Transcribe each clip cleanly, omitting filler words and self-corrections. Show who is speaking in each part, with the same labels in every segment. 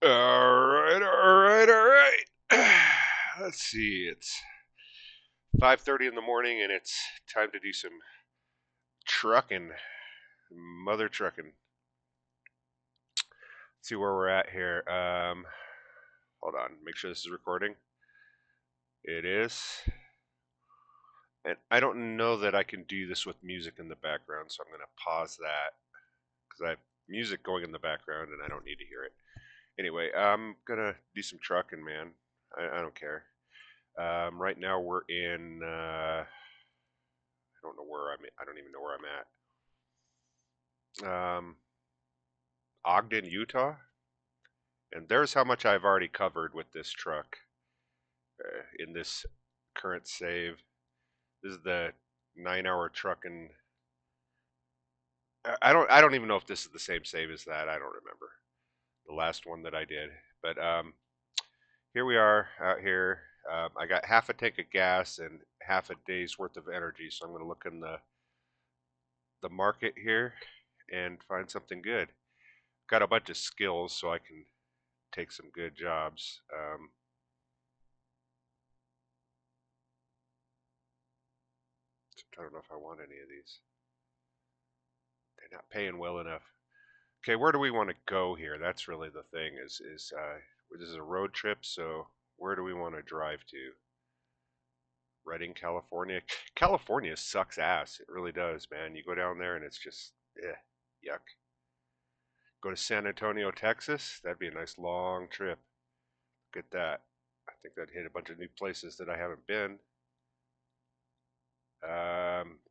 Speaker 1: All right. Let's see. It's 5:30 in the morning, and it's time to do some trucking, mother trucking. See where we're at here. Hold on. Make sure this is recording. It is. And I don't know that I can do this with music in the background, so I'm going to pause that because I have music going in the background, and I don't need to hear it. Anyway, I'm gonna do some trucking, man. I don't care. Right now we're in. I don't know where I'm. I don't even know where I'm at. Ogden, Utah, and there's how much I've already covered with this truck in this current save. This is the 9-hour trucking. I don't even know if this is the same save as that. I don't remember the last one that I did, but here we are out here. I got half a tank of gas and half a day's worth of energy, so I'm going to look in the market here and find something good. Got a bunch of skills, so I can take some good jobs. I don't know if I want any of these. They're not paying well enough. Okay, where do we want to go here? That's really the thing. This is a road trip, so where do we want to drive to? Redding, California. California sucks ass. It really does, man. You go down there and it's just, yuck. Go to San Antonio, Texas. That'd be a nice long trip. Look at that. I think that'd hit a bunch of new places that I haven't been.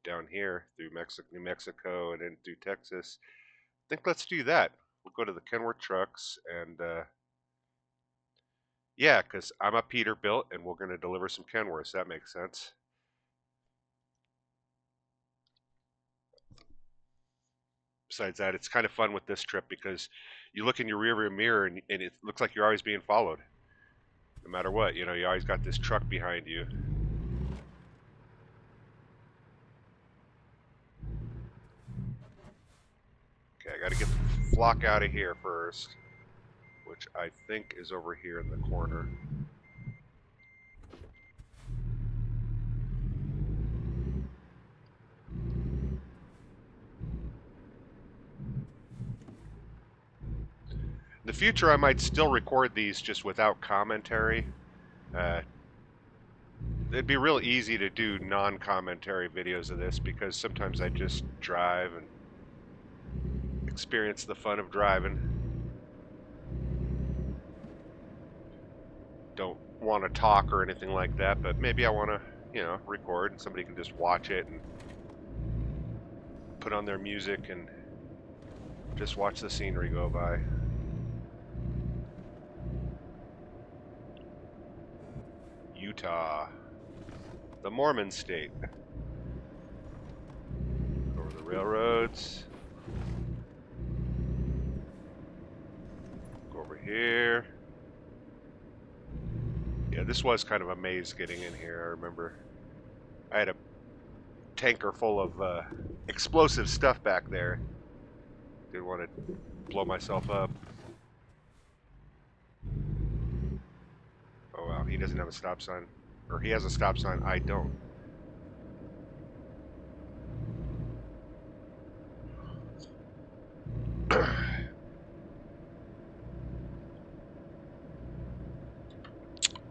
Speaker 1: Down here through New Mexico, and then through Texas. I think let's do that. We'll go to the Kenworth trucks and yeah, because I'm a Peterbilt and we're going to deliver some Kenworths. That makes sense. Besides that, it's kind of fun with this trip because you look in your rearview mirror and it looks like you're always being followed. No matter what, you always got this truck behind you. Okay, I got to get the flock out of here first, which I think is over here in the corner. In the future, I might still record these just without commentary. Uh, it'd be real easy to do non-commentary videos of this because sometimes I just drive and experience the fun of driving. Don't want to talk or anything like that, but maybe I want to, record and somebody can just watch it and put on their music and just watch the scenery go by. Utah, the Mormon state. Over the railroads. Go over here. Yeah, this was kind of a maze getting in here. I remember I had a tanker full of explosive stuff back there. Didn't want to blow myself up. Oh wow, he doesn't have a stop sign. Or he has a stop sign, I don't.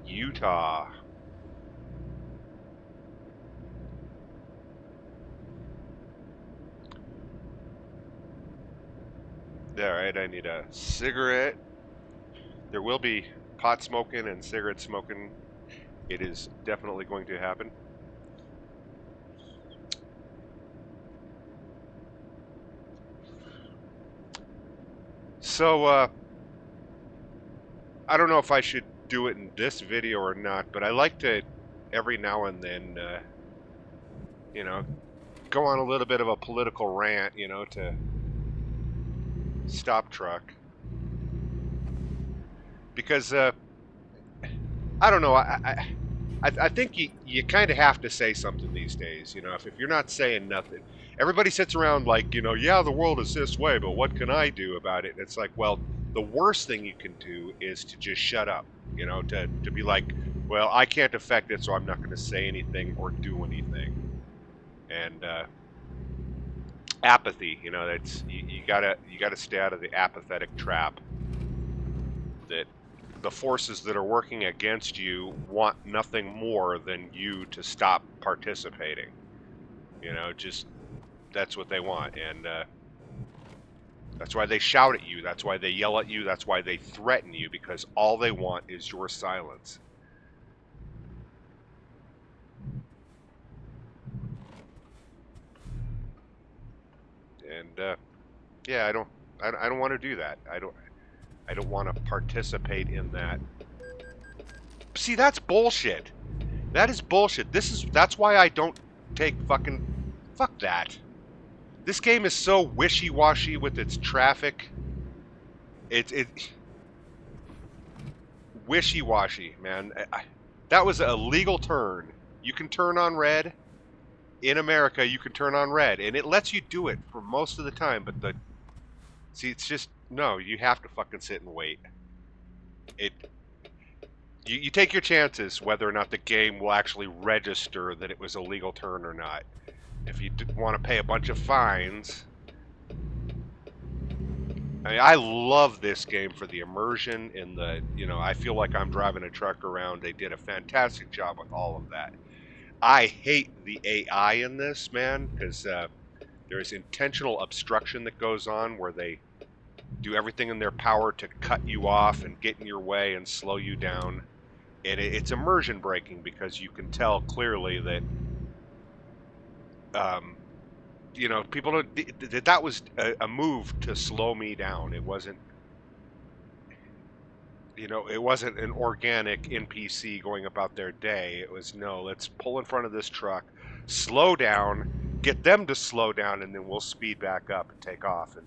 Speaker 1: Utah. Alright, I need a cigarette. There will be pot smoking and cigarette smoking. It is definitely going to happen. So, I don't know if I should do it in this video or not, but I like to every now and then, go on a little bit of a political rant, to stop truck. Because, I don't know, I think you kind of have to say something these days, if you're not saying nothing. Everybody sits around like, yeah, the world is this way, but what can I do about it? And it's like, well, The worst thing you can do is to just shut up, you know, to be like, well, I can't affect it, so I'm not going to say anything or do anything. And apathy, you know, that's you gotta stay out of the apathetic trap. That the forces that are working against you want nothing more than you to stop participating. You know, just that's what they want, and that's why they shout at you. That's why they yell at you. That's why they threaten you, because all they want is your silence. And yeah, I don't want to do that. I don't want to participate in that. See, that's bullshit. That is bullshit. That's why I don't take fuck that. This game is so wishy-washy with its traffic. It wishy-washy, man. That was a legal turn. You can turn on red in America. You can turn on red, and it lets you do it for most of the time. But it's just no. You have to fucking sit and wait. It you take your chances whether or not the game will actually register that it was a legal turn or not. If you want to pay a bunch of fines. I mean, I love this game for the immersion and the, you know, I feel like I'm driving a truck around. They did a fantastic job with all of that. I hate the AI in this, man, because there's intentional obstruction that goes on where they do everything in their power to cut you off and get in your way and slow you down. And it's immersion breaking because you can tell clearly that, you know, people don't, that was a move to slow me down. It wasn't, you know, it wasn't an organic NPC going about their day. It was, no, let's pull in front of this truck, slow down, get them to slow down, and then we'll speed back up and take off. And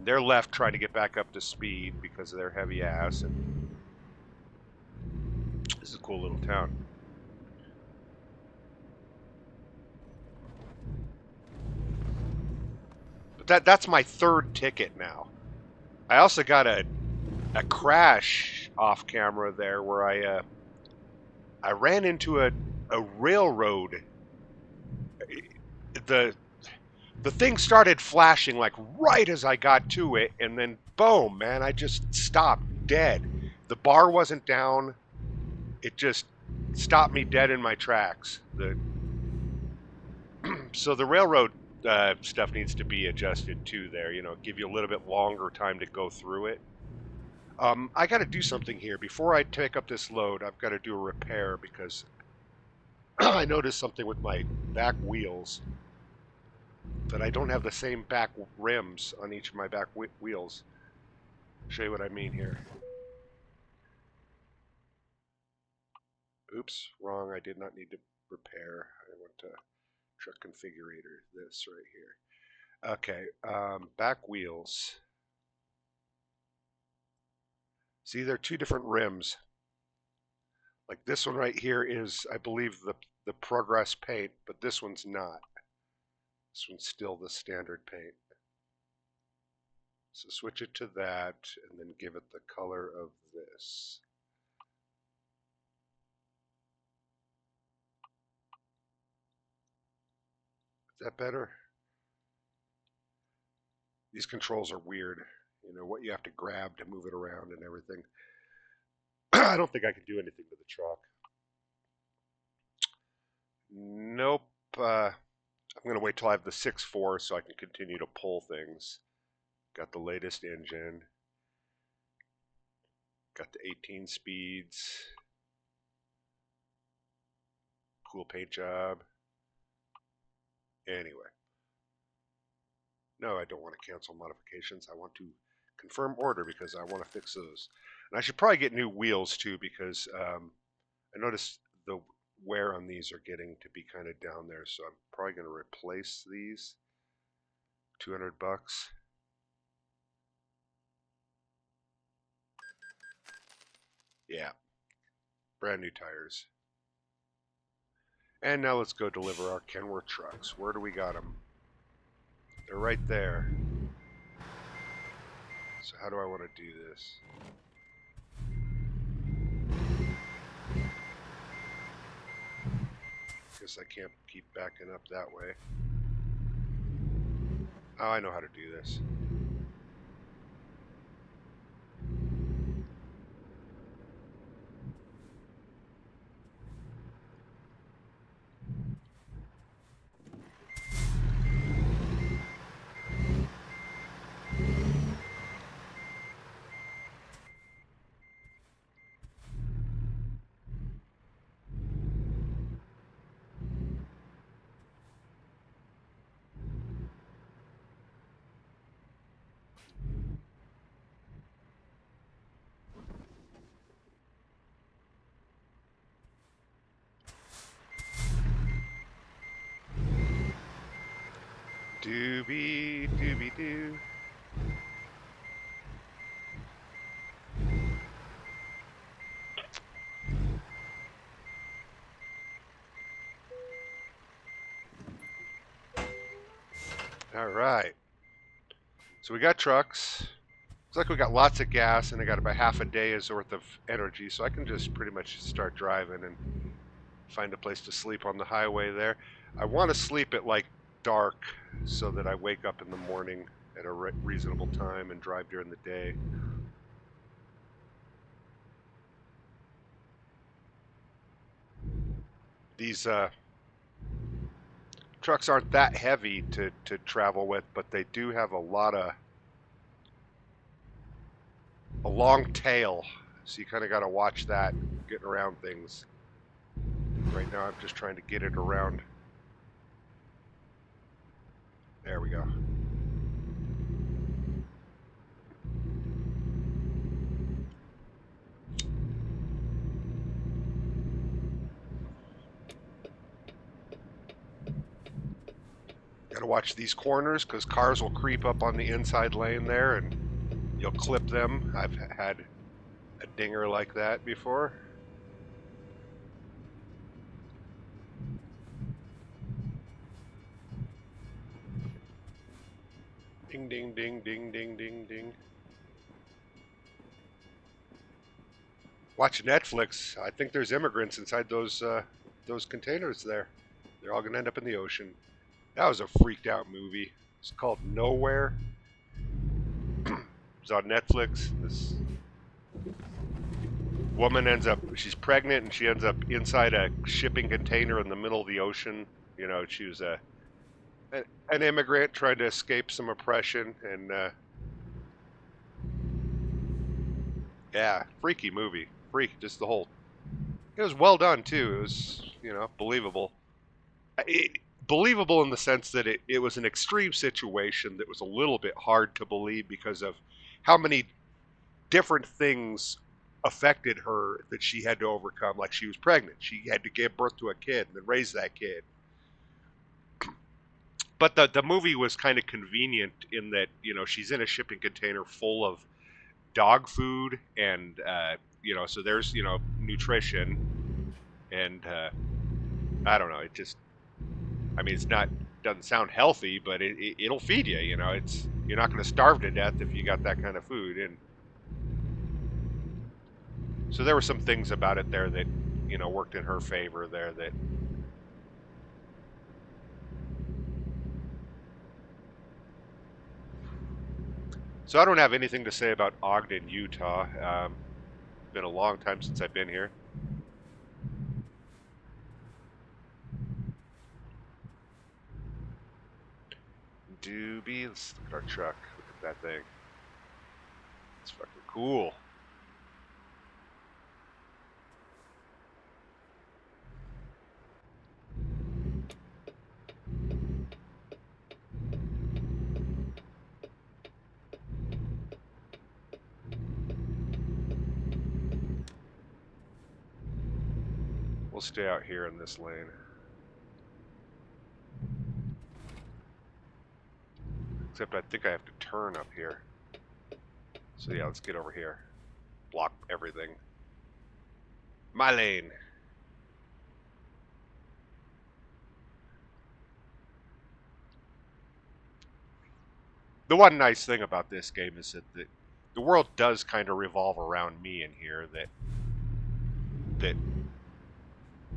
Speaker 1: they're left trying to get back up to speed because of their heavy ass. And this is a cool little town. But that's my third ticket now. I also got a crash off camera there where I ran into a railroad. The the thing started flashing like right as I got to it, and then boom, man, I just stopped dead. The bar wasn't down. It just stopped me dead in my tracks. So the railroad stuff needs to be adjusted too there, you know, give you a little bit longer time to go through it. I got to do something here. Before I take up this load, I've got to do a repair because I noticed something with my back wheels. That I don't have the same back rims on each of my back wheels. I'll show you what I mean here. Oops, wrong. I did not need to repair. I went to truck configurator, this right here. Okay, back wheels. See, they're two different rims. Like this one right here is, I believe, the Progress paint, but this one's not. This one's still the standard paint. So switch it to that and then give it the color of this. Is that better? These controls are weird. You know, what you have to grab to move it around and everything. I don't think I can do anything to the truck. Nope. I'm going to wait till I have the 6.4 so I can continue to pull things. Got the latest engine. Got the 18 speeds. Cool paint job. Anyway. No, I don't want to cancel modifications. I want to confirm order because I want to fix those. And I should probably get new wheels too because I noticed the wear on these are getting to be kind of down there. So I'm probably going to replace these. $200. Yeah. Brand new tires. And now let's go deliver our Kenworth trucks. Where do we got them? They're right there. So how do I want to do this? Guess I can't keep backing up that way. Oh, I know how to do this. Doobie, doobie doo. All right. So we got trucks. Looks like we got lots of gas, and I got about half a day's worth of energy, so I can just pretty much start driving and find a place to sleep on the highway there. I want to sleep at like dark so that I wake up in the morning at a reasonable time and drive during the day. These trucks aren't that heavy to travel with, but they do have a long tail, so you kind of got to watch that getting around things. Right now I'm just trying to get it around. There we go. Got to watch these corners because cars will creep up on the inside lane there and you'll clip them. I've had a dinger like that before. Ding, ding, ding, ding, ding, ding, ding. Watch Netflix. I think there's immigrants inside those containers there. They're all gonna end up in the ocean. That was a freaked out movie. It's called Nowhere. It's on Netflix. This woman ends up, she's pregnant and she ends up inside a shipping container in the middle of the ocean. You know, she was an immigrant trying to escape some oppression, and yeah, freaky movie. Just the whole. It was well done too. It was, believable. It, Believable in the sense that it was an extreme situation that was a little bit hard to believe because of how many different things affected her that she had to overcome. Like she was pregnant, she had to give birth to a kid and then raise that kid. But the movie was kind of convenient in that she's in a shipping container full of dog food and so there's nutrition and I don't know. It just, I mean, it's not, doesn't sound healthy, but it'll feed you. It's, you're not going to starve to death if you got that kind of food. And so there were some things about it there that worked in her favor there. That so I don't have anything to say about Ogden, Utah. Been a long time since I've been here. Doobie, let's look at our truck. Look at that thing. It's fucking cool. We'll stay out here in this lane. Except I think I have to turn up here. So yeah, let's get over here. Block everything. My lane. The one nice thing about this game is that the world does kind of revolve around me in here. That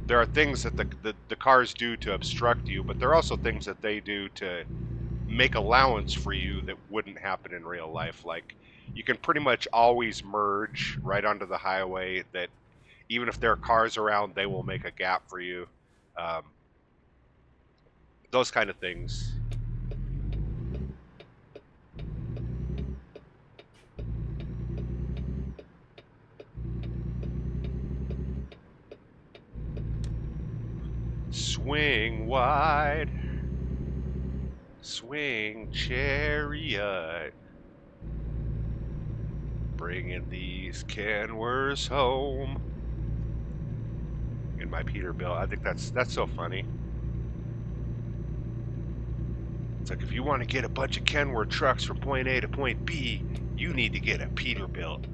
Speaker 1: there are things that the cars do to obstruct you, but there are also things that they do to make allowance for you that wouldn't happen in real life. Like you can pretty much always merge right onto the highway. That even if there are cars around, they will make a gap for you. Um, those kind of things. Swing wide, swing chariot, bringing these Kenworths home. In my Peterbilt, I think that's so funny. It's like if you want to get a bunch of Kenworth trucks from point A to point B, you need to get a Peterbilt.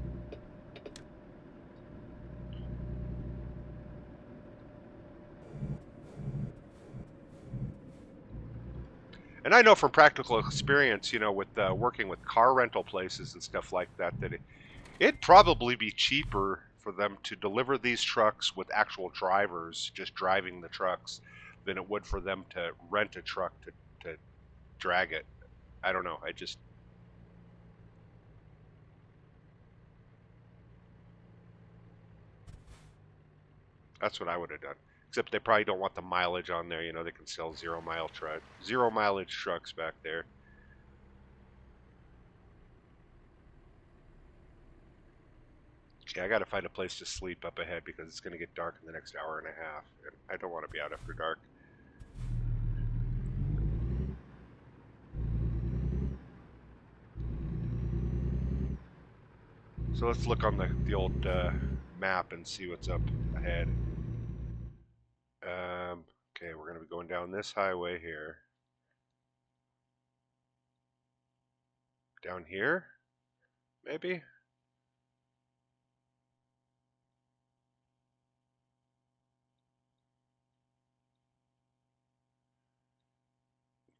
Speaker 1: And I know from practical experience, with working with car rental places and stuff like that, that it'd probably be cheaper for them to deliver these trucks with actual drivers just driving the trucks than it would for them to rent a truck to drag it. I don't know. That's what I would have done. Except they probably don't want the mileage on there. They can sell 0 mileage trucks back there. Okay, I got to find a place to sleep up ahead because it's going to get dark in the next hour and a half, and I don't want to be out after dark. So let's look on the old map and see what's up ahead. Okay, we're going to be going down this highway here. Down here, maybe?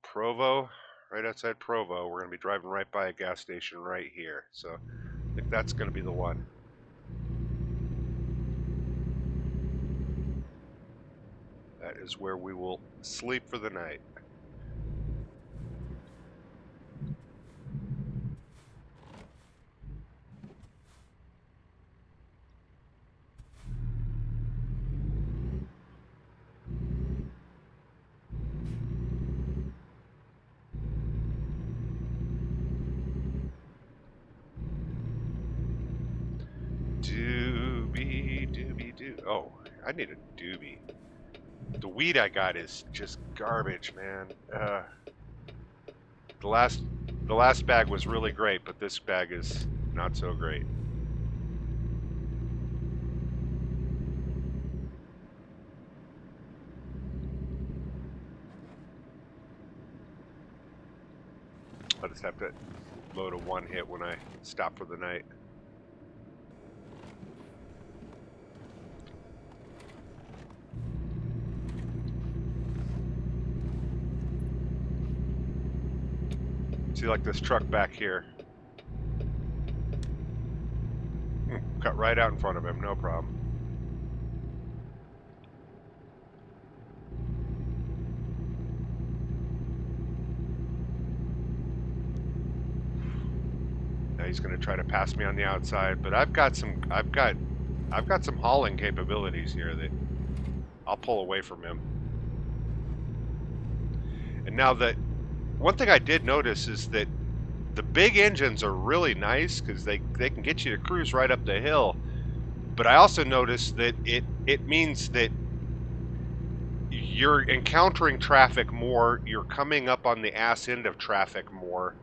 Speaker 1: Provo, right outside Provo. We're going to be driving right by a gas station right here. So I think that's going to be the one. That is where we will sleep for the night. Doobie doo. Oh, I need a doobie. The weed I got is just garbage, man. The last the last bag was really great, but this bag is not so great. I'll just have to load a one hit when I stop for the night. See, like this truck back here. Cut right out in front of him, no problem. Now he's going to try to pass me on the outside, but I've got some hauling capabilities here that I'll pull away from him. And now that one thing I did notice is that the big engines are really nice because they can get you to cruise right up the hill. But I also noticed that it means that you're encountering traffic more, you're coming up on the ass end of traffic more,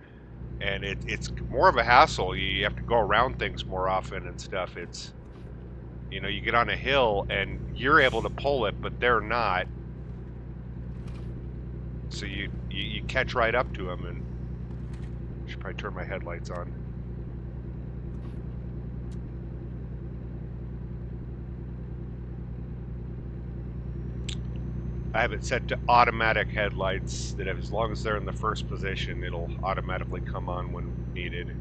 Speaker 1: and it's more of a hassle. You have to go around things more often and stuff. It's, you get on a hill and you're able to pull it, but they're not. So you catch right up to them, and I should probably turn my headlights on. I have it set to automatic headlights that as long as they're in the first position, it'll automatically come on when needed.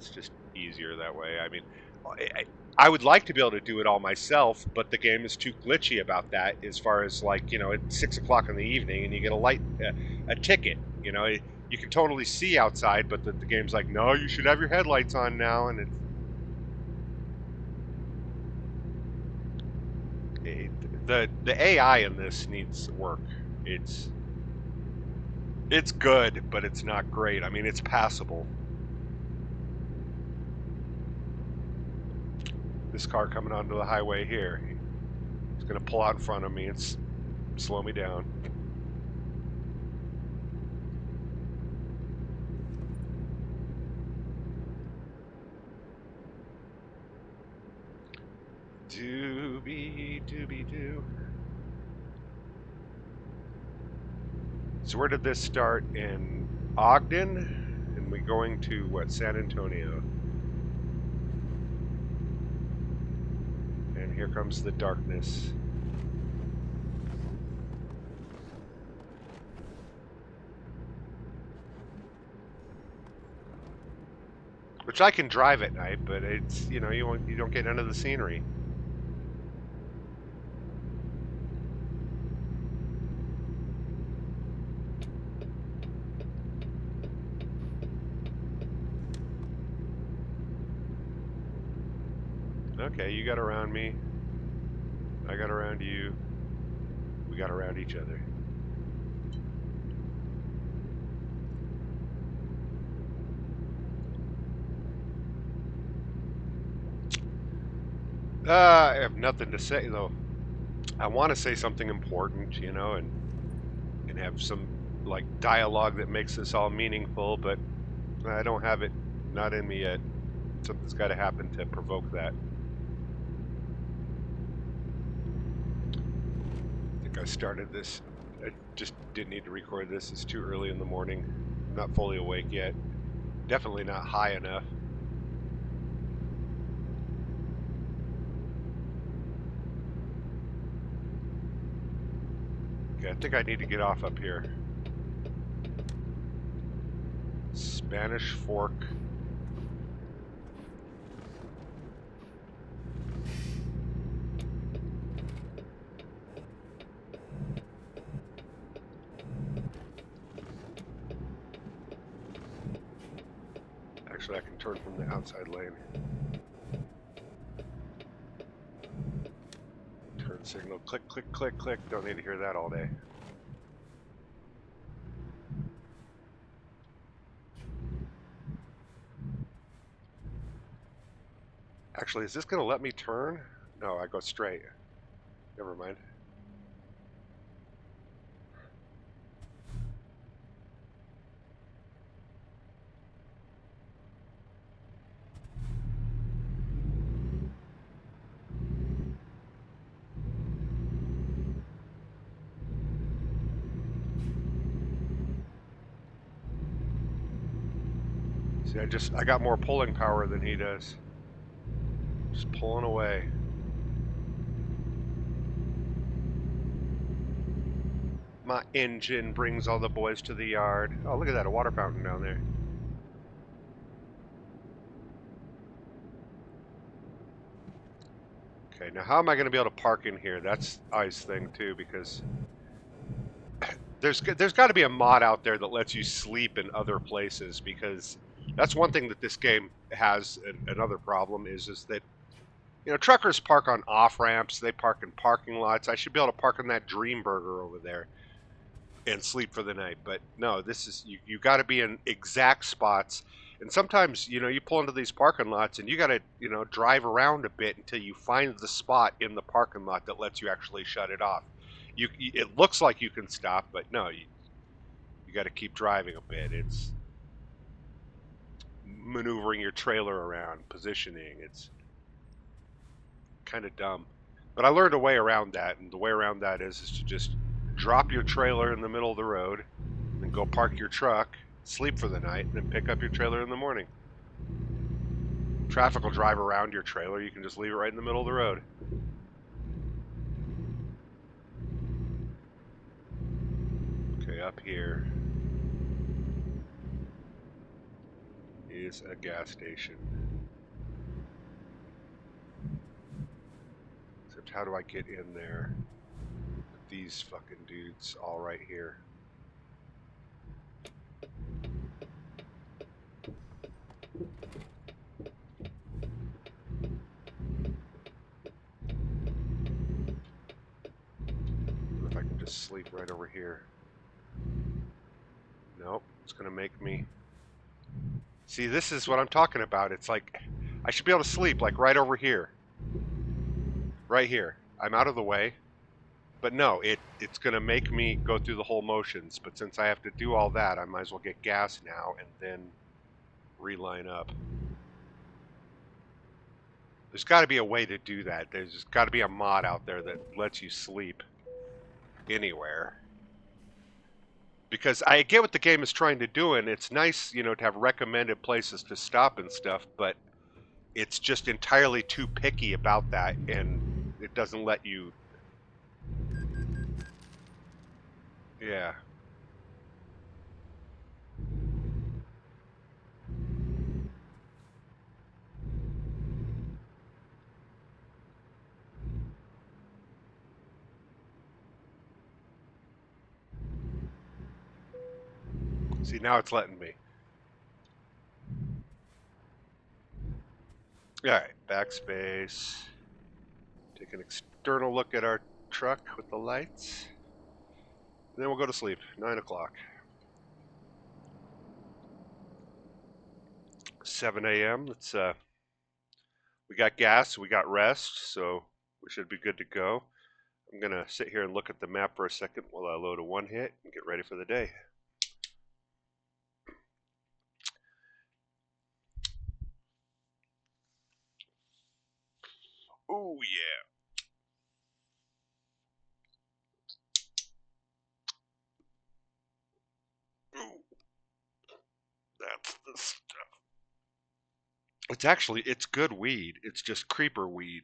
Speaker 1: It's just easier that way. I mean, I would like to be able to do it all myself, but the game is too glitchy about that. As far as like, you know, it's 6 o'clock in the evening and you get a ticket. You know, you can totally see outside, but the game's like, no, you should have your headlights on now, and the AI in this needs work. It's it's good, but it's not great. I mean, it's passable. This car coming onto the highway here, it's going to pull out in front of me and slow me down. Doobie doobie doo. So where did this start? In Ogden? And we going to what? San Antonio. And here comes the darkness. Which I can drive at night, but it's, you know, you don't get none of the scenery. Okay, you got around me. I got around you. We got around each other. I have nothing to say though. I want to say something important, you know, and have some like dialogue that makes this all meaningful, but I don't have it. Not in me yet. Something's got to happen to provoke that. I think I started this. I just didn't need to record this. It's too early in the morning. I'm not fully awake yet. Definitely not high enough. Okay, I think I need to get off up here. Spanish Fork. Actually, I can turn from the outside lane. Turn signal. Click, click, click, click. Don't need to hear that all day. Actually, is this going to let me turn? No, I go straight. Never mind. See, I got more pulling power than he does. Just pulling away. My engine brings all the boys to the yard. Oh, look at that, a water fountain down there. Okay, now how am I going to be able to park in here? That's I's thing too, because there's got to be a mod out there that lets you sleep in other places, because that's one thing that this game has. Another problem is that, you know, truckers park on off ramps, they park in parking lots. I should be able to park in that Dream Burger over there and sleep for the night. But no, this is you got to be in exact spots. And sometimes, you know, you pull into these parking lots and you got to, you know, drive around a bit until you find the spot in the parking lot that lets you actually shut it off. It looks like you can stop, but no, you got to keep driving a bit. It's maneuvering your trailer around, positioning. It's kind of dumb. But I learned a way around that, and the way around that is to just drop your trailer in the middle of the road, and go park your truck, sleep for the night, and then pick up your trailer in the morning. Traffic will drive around your trailer. You can just leave it right in the middle of the road. Okay, up here is a gas station. Except how do I get in there with these fucking dudes all right here? If I can just sleep right over here. Nope, it's gonna make me. See, this is what I'm talking about. It's like I should be able to sleep like right over here. Right here. I'm out of the way. But no, it's gonna make me go through the whole motions. But since I have to do all that, I might as well get gas now and then reline up. There's got to be a way to do that. There's got to be a mod out there that lets you sleep anywhere. Because I get what the game is trying to do, and it's nice, you know, to have recommended places to stop and stuff, but it's just entirely too picky about that, and it doesn't let you. Yeah. See, now it's letting me. Alright, backspace. Take an external look at our truck with the lights. And then we'll go to sleep. 9 o'clock. 7 a.m. Let's we got gas, we got rest, so we should be good to go. I'm gonna sit here and look at the map for a second while I load a one hit and get ready for the day. Oh yeah. Ooh, that's the stuff. It's good weed. It's just creeper weed.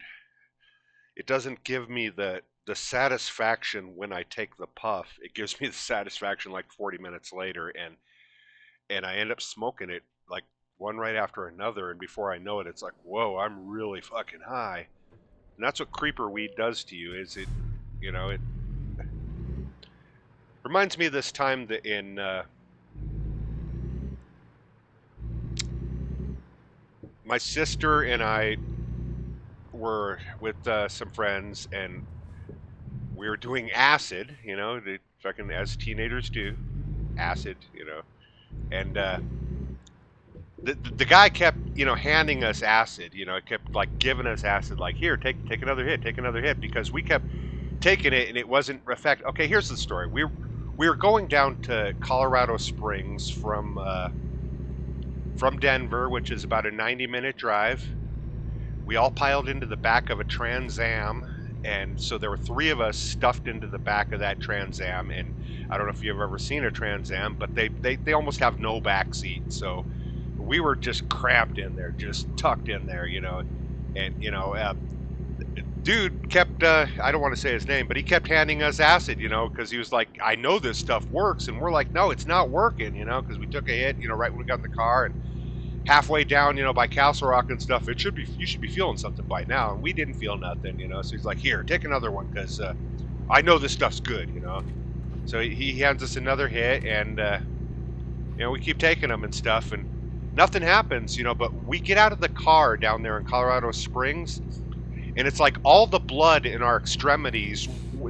Speaker 1: It doesn't give me the satisfaction when I take the puff. It gives me the satisfaction like 40 minutes later, and I end up smoking it like one right after another, and before I know it, it's like, whoa, I'm really fucking high. And that's what creeper weed does to you. Is it, you know, it reminds me of this time that in my sister and I were with some friends, and we were doing acid, you know, the fucking as teenagers do, acid, you know, and the guy kept, you know, handing us acid, you know, it kept like giving us acid, like here, take another hit, because we kept taking it and it wasn't effective. Okay, here's the story. We were going down to Colorado Springs from Denver, which is about a 90-minute drive. We all piled into the back of a Trans Am, and so there were three of us stuffed into the back of that Trans Am. And I don't know if you've ever seen a Trans Am, but they almost have no back seat. So we were just cramped in there, just tucked in there, you know. And you know, dude kept I don't want to say his name, but he kept handing us acid, you know, because he was like, I know this stuff works, and we're like, no, it's not working, you know, because we took a hit, you know, right when we got in the car, and halfway down, you know, by Castle Rock and stuff, you should be feeling something by now, and we didn't feel nothing, you know. So he's like, here, take another one, because I know this stuff's good, you know. So he hands us another hit, and you know, we keep taking them and stuff, and nothing happens, you know. But we get out of the car down there in Colorado Springs, and it's like all the blood in our extremities,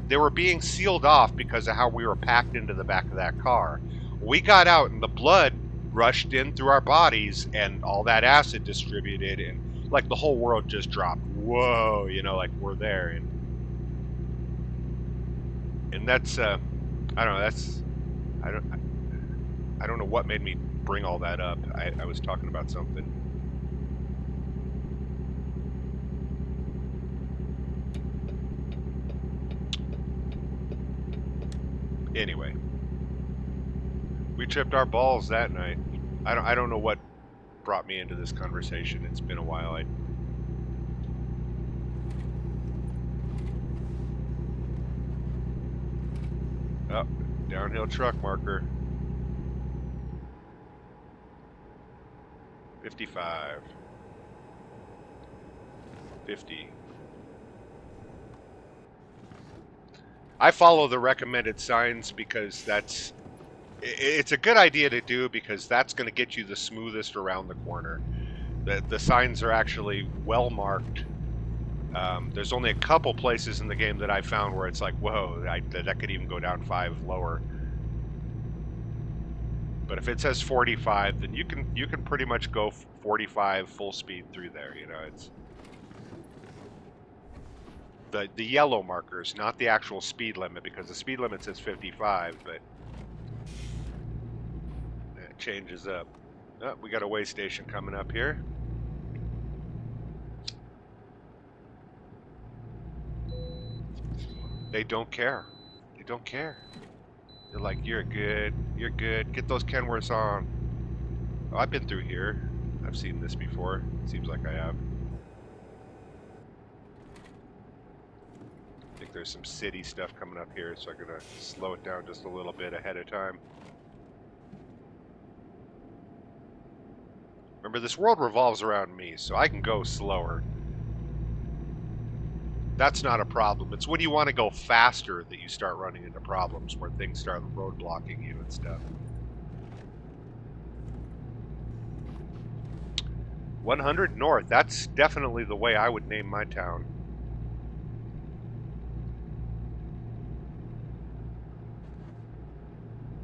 Speaker 1: they were being sealed off because of how we were packed into the back of that car. We got out, and the blood rushed in through our bodies, and all that acid distributed, and like the whole world just dropped. Whoa, you know, like we're there. And that's I don't know, that's I don't know what made me bring all that up. I was talking about something. Anyway, we tripped our balls that night. I don't know what brought me into this conversation. It's been a while. Oh, downhill truck marker. 55. 50. I follow the recommended signs because it's a good idea to do because that's going to get you the smoothest around the corner. The signs are actually well marked. There's only a couple places in the game that I found where it's like, whoa, that could even go down 5 lower. But if it says 45, then you can pretty much go 45 full speed through there. You know, it's the yellow markers, not the actual speed limit, because the speed limit says 55, but it changes up. Oh, we got a way station coming up here. They don't care. They don't care. They're like, you're good. You're good. Get those Kenworths on. Oh, I've been through here. I've seen this before. Seems like I have. I think there's some city stuff coming up here, so I'm going to slow it down just a little bit ahead of time. Remember, this world revolves around me, so I can go slower. That's not a problem. It's when you want to go faster that you start running into problems, where things start roadblocking you and stuff. 100 North. That's definitely the way I would name my town.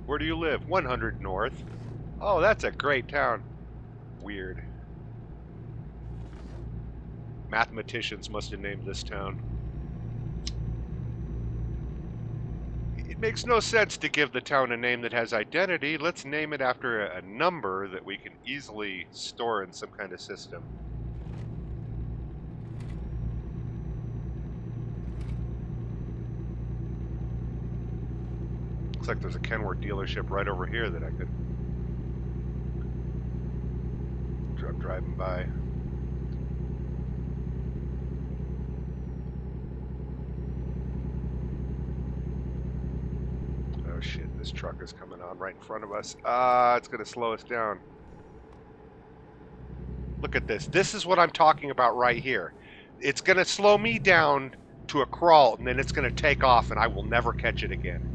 Speaker 1: Where do you live? 100 North. Oh, that's a great town. Weird. Mathematicians must have named this town. It makes no sense to give the town a name that has identity. Let's name it after a number that we can easily store in some kind of system. Looks like there's a Kenworth dealership right over here that I could driving by. Oh shit, this truck is coming on right in front of us. It's going to slow us down. Look at this. This is what I'm talking about right here. It's going to slow me down to a crawl, and then it's going to take off, and I will never catch it again.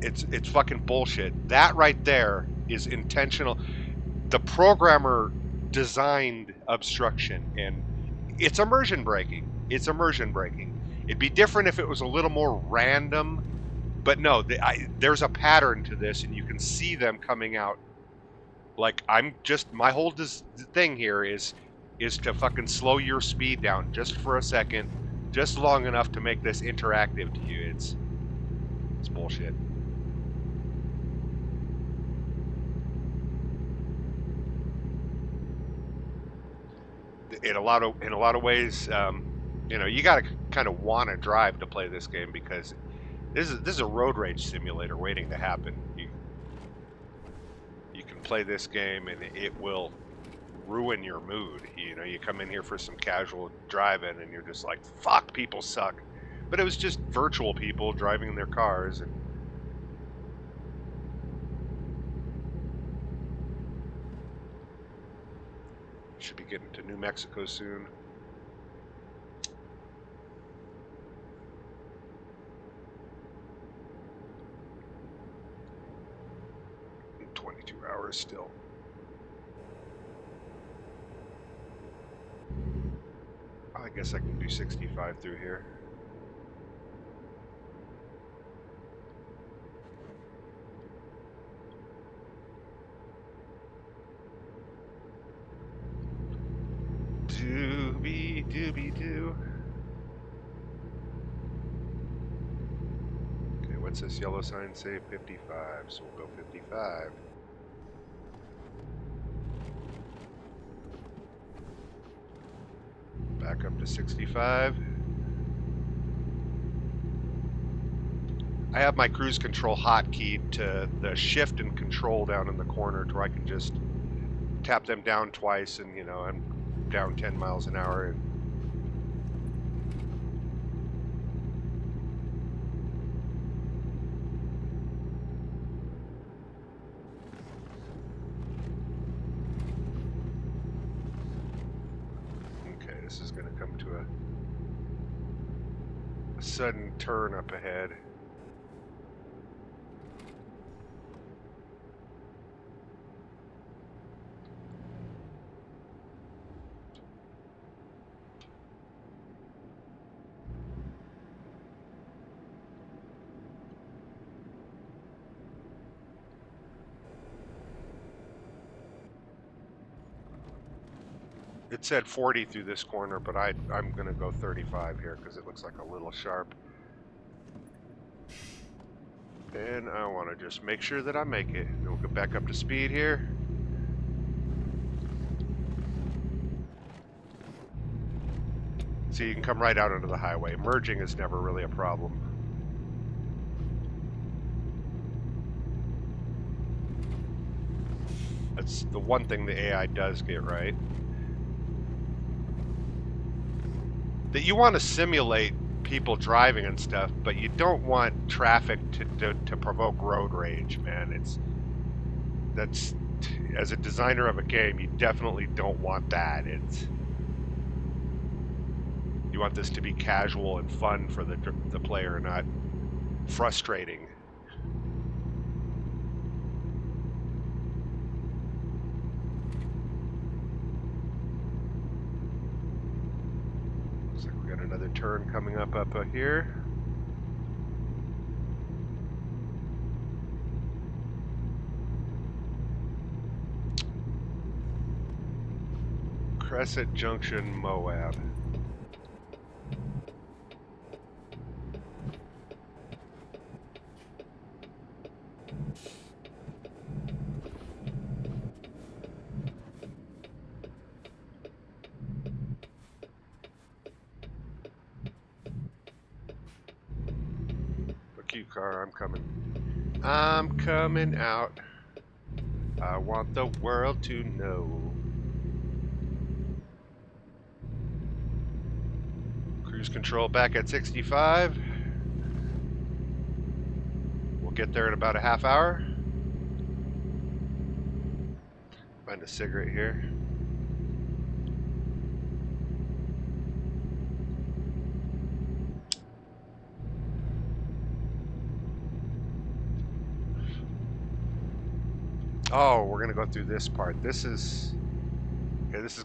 Speaker 1: It's fucking bullshit. That right there is intentional. The programmer designed obstruction, and it's immersion braking. It's immersion braking. It'd be different if it was a little more random, but no, there's a pattern to this, and you can see them coming out. Like, my whole thing here is to fucking slow your speed down just for a second, just long enough to make this interactive to you. It's bullshit. In a lot of ways, you know, you got to kind of want to drive to play this game, because this is a road rage simulator waiting to happen. You can play this game and it will ruin your mood. You know, you come in here for some casual driving and you're just like, fuck, people suck. But it was just virtual people driving in their cars, and should be getting to New Mexico soon. In 22 hours still. I guess I can do 65 through here. Doobie-doo. Okay, what's this yellow sign say? 55, so we'll go 55. Back up to 65. I have my cruise control hotkeyed to the shift and control down in the corner, to where I can just tap them down twice, and, you know, I'm down 10 miles an hour. And this is going to come to a sudden turn up ahead. It said 40 through this corner, but I'm going to go 35 here because it looks like a little sharp. And I want to just make sure that I make it. And we'll get back up to speed here. So you can come right out onto the highway. Merging is never really a problem. That's the one thing the AI does get right. That you want to simulate people driving and stuff, but you don't want traffic to provoke road rage, man. That's as a designer of a game, you definitely don't want that. You want this to be casual and fun for the player, not frustrating. Looks like we got another turn coming up here. Crescent Junction, Moab. Fuck you, car, I'm coming. I'm coming out. I want the world to know. Cruise control back at 65. We'll get there in about a half hour. Find a cigarette here. Oh, we're gonna go through this part. This is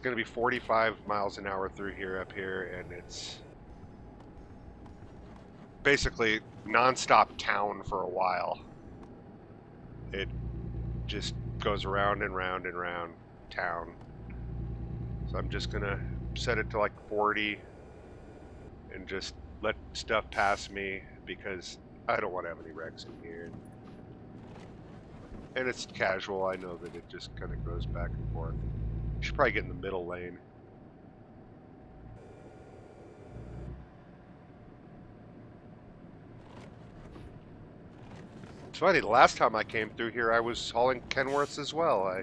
Speaker 1: gonna be 45 miles an hour through here, up here, and it's basically non-stop town for a while. It just goes around and round and round town. So I'm just gonna set it to like 40 and just let stuff pass me because I don't want to have any wrecks in here. And it's casual. I know that it just kind of goes back and forth. You should probably get in the middle lane. It's funny, the last time I came through here, I was hauling Kenworths as well. I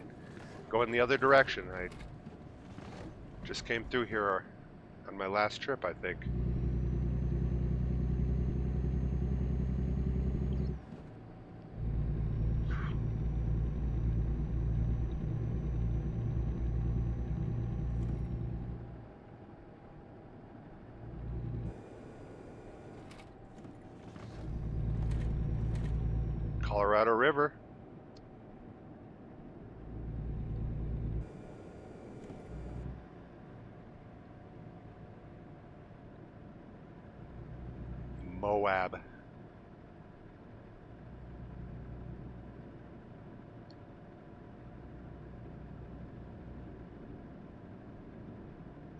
Speaker 1: go in the other direction. I just came through here on my last trip, I think. Colorado River. Moab.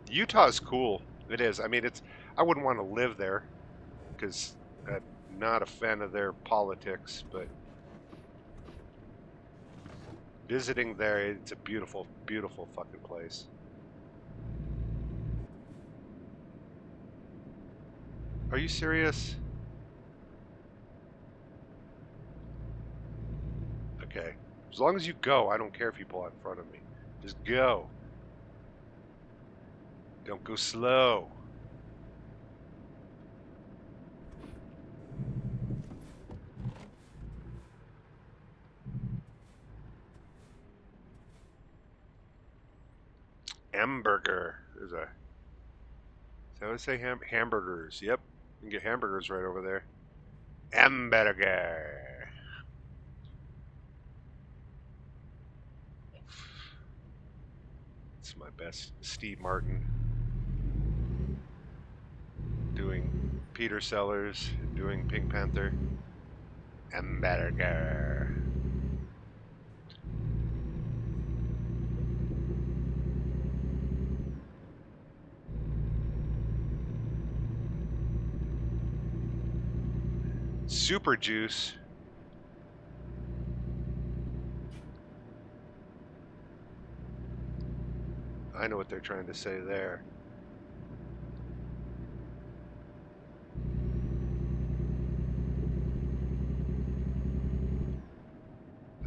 Speaker 1: Utah's cool. It is. I mean, I wouldn't want to live there because I'm not a fan of their politics, but visiting there, it's a beautiful, beautiful fucking place. Are you serious? Okay. As long as you go, I don't care if you pull out in front of me. Just go. Don't go slow. Hamburger. There's a So I would say hamburgers. Yep, you can get hamburgers right over there. Hamburger. It's my best. Steve Martin doing Peter Sellers, doing Pink Panther. Hamburger. Super juice. I know what they're trying to say there.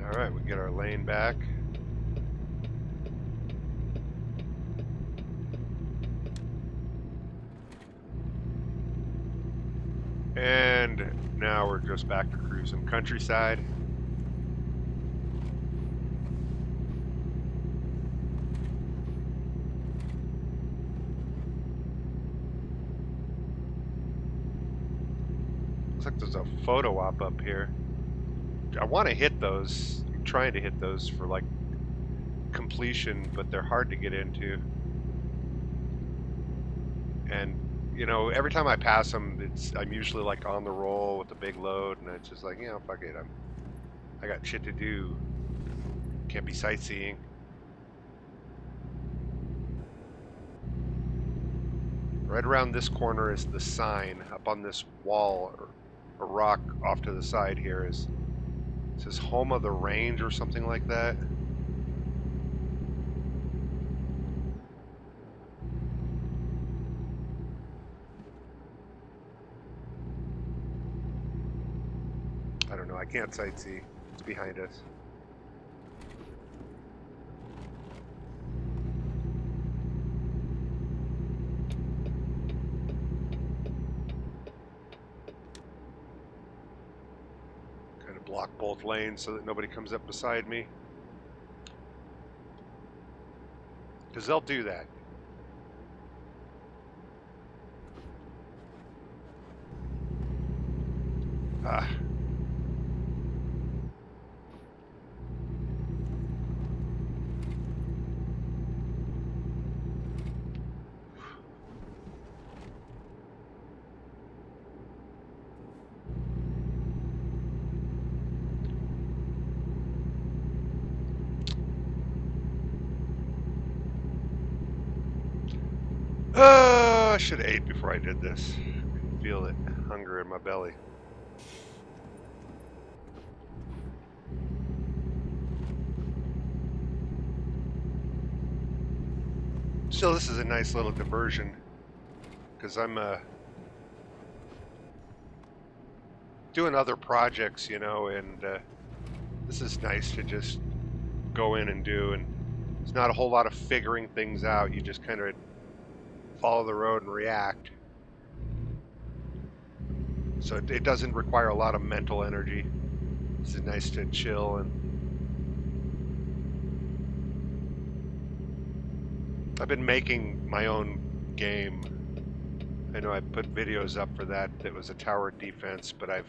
Speaker 1: All right, we get our lane back. And now we're just back to cruising countryside. Looks like there's a photo op up here. I want to hit those. I'm trying to hit those for like completion, but they're hard to get into. And you know, every time I pass them, I'm usually like on the roll with a big load, and it's just like, you know, fuck it. I got shit to do. Can't be sightseeing. Right around this corner is the sign. Up on this wall or a rock off to the side here is, it says home of the range or something like that. I don't know. I can't sightsee. It's behind us. Kind of block both lanes so that nobody comes up beside me. Because they'll do that. Ah. I should have ate before I did this. I can feel it. Hunger in my belly. Still, this is a nice little diversion because I'm doing other projects, you know, and this is nice to just go in and do. And it's not a whole lot of figuring things out. You just kind of follow the road and react. So it doesn't require a lot of mental energy. It's nice to chill. And I've been making my own game. I know I put videos up for that. That was a tower defense, but I've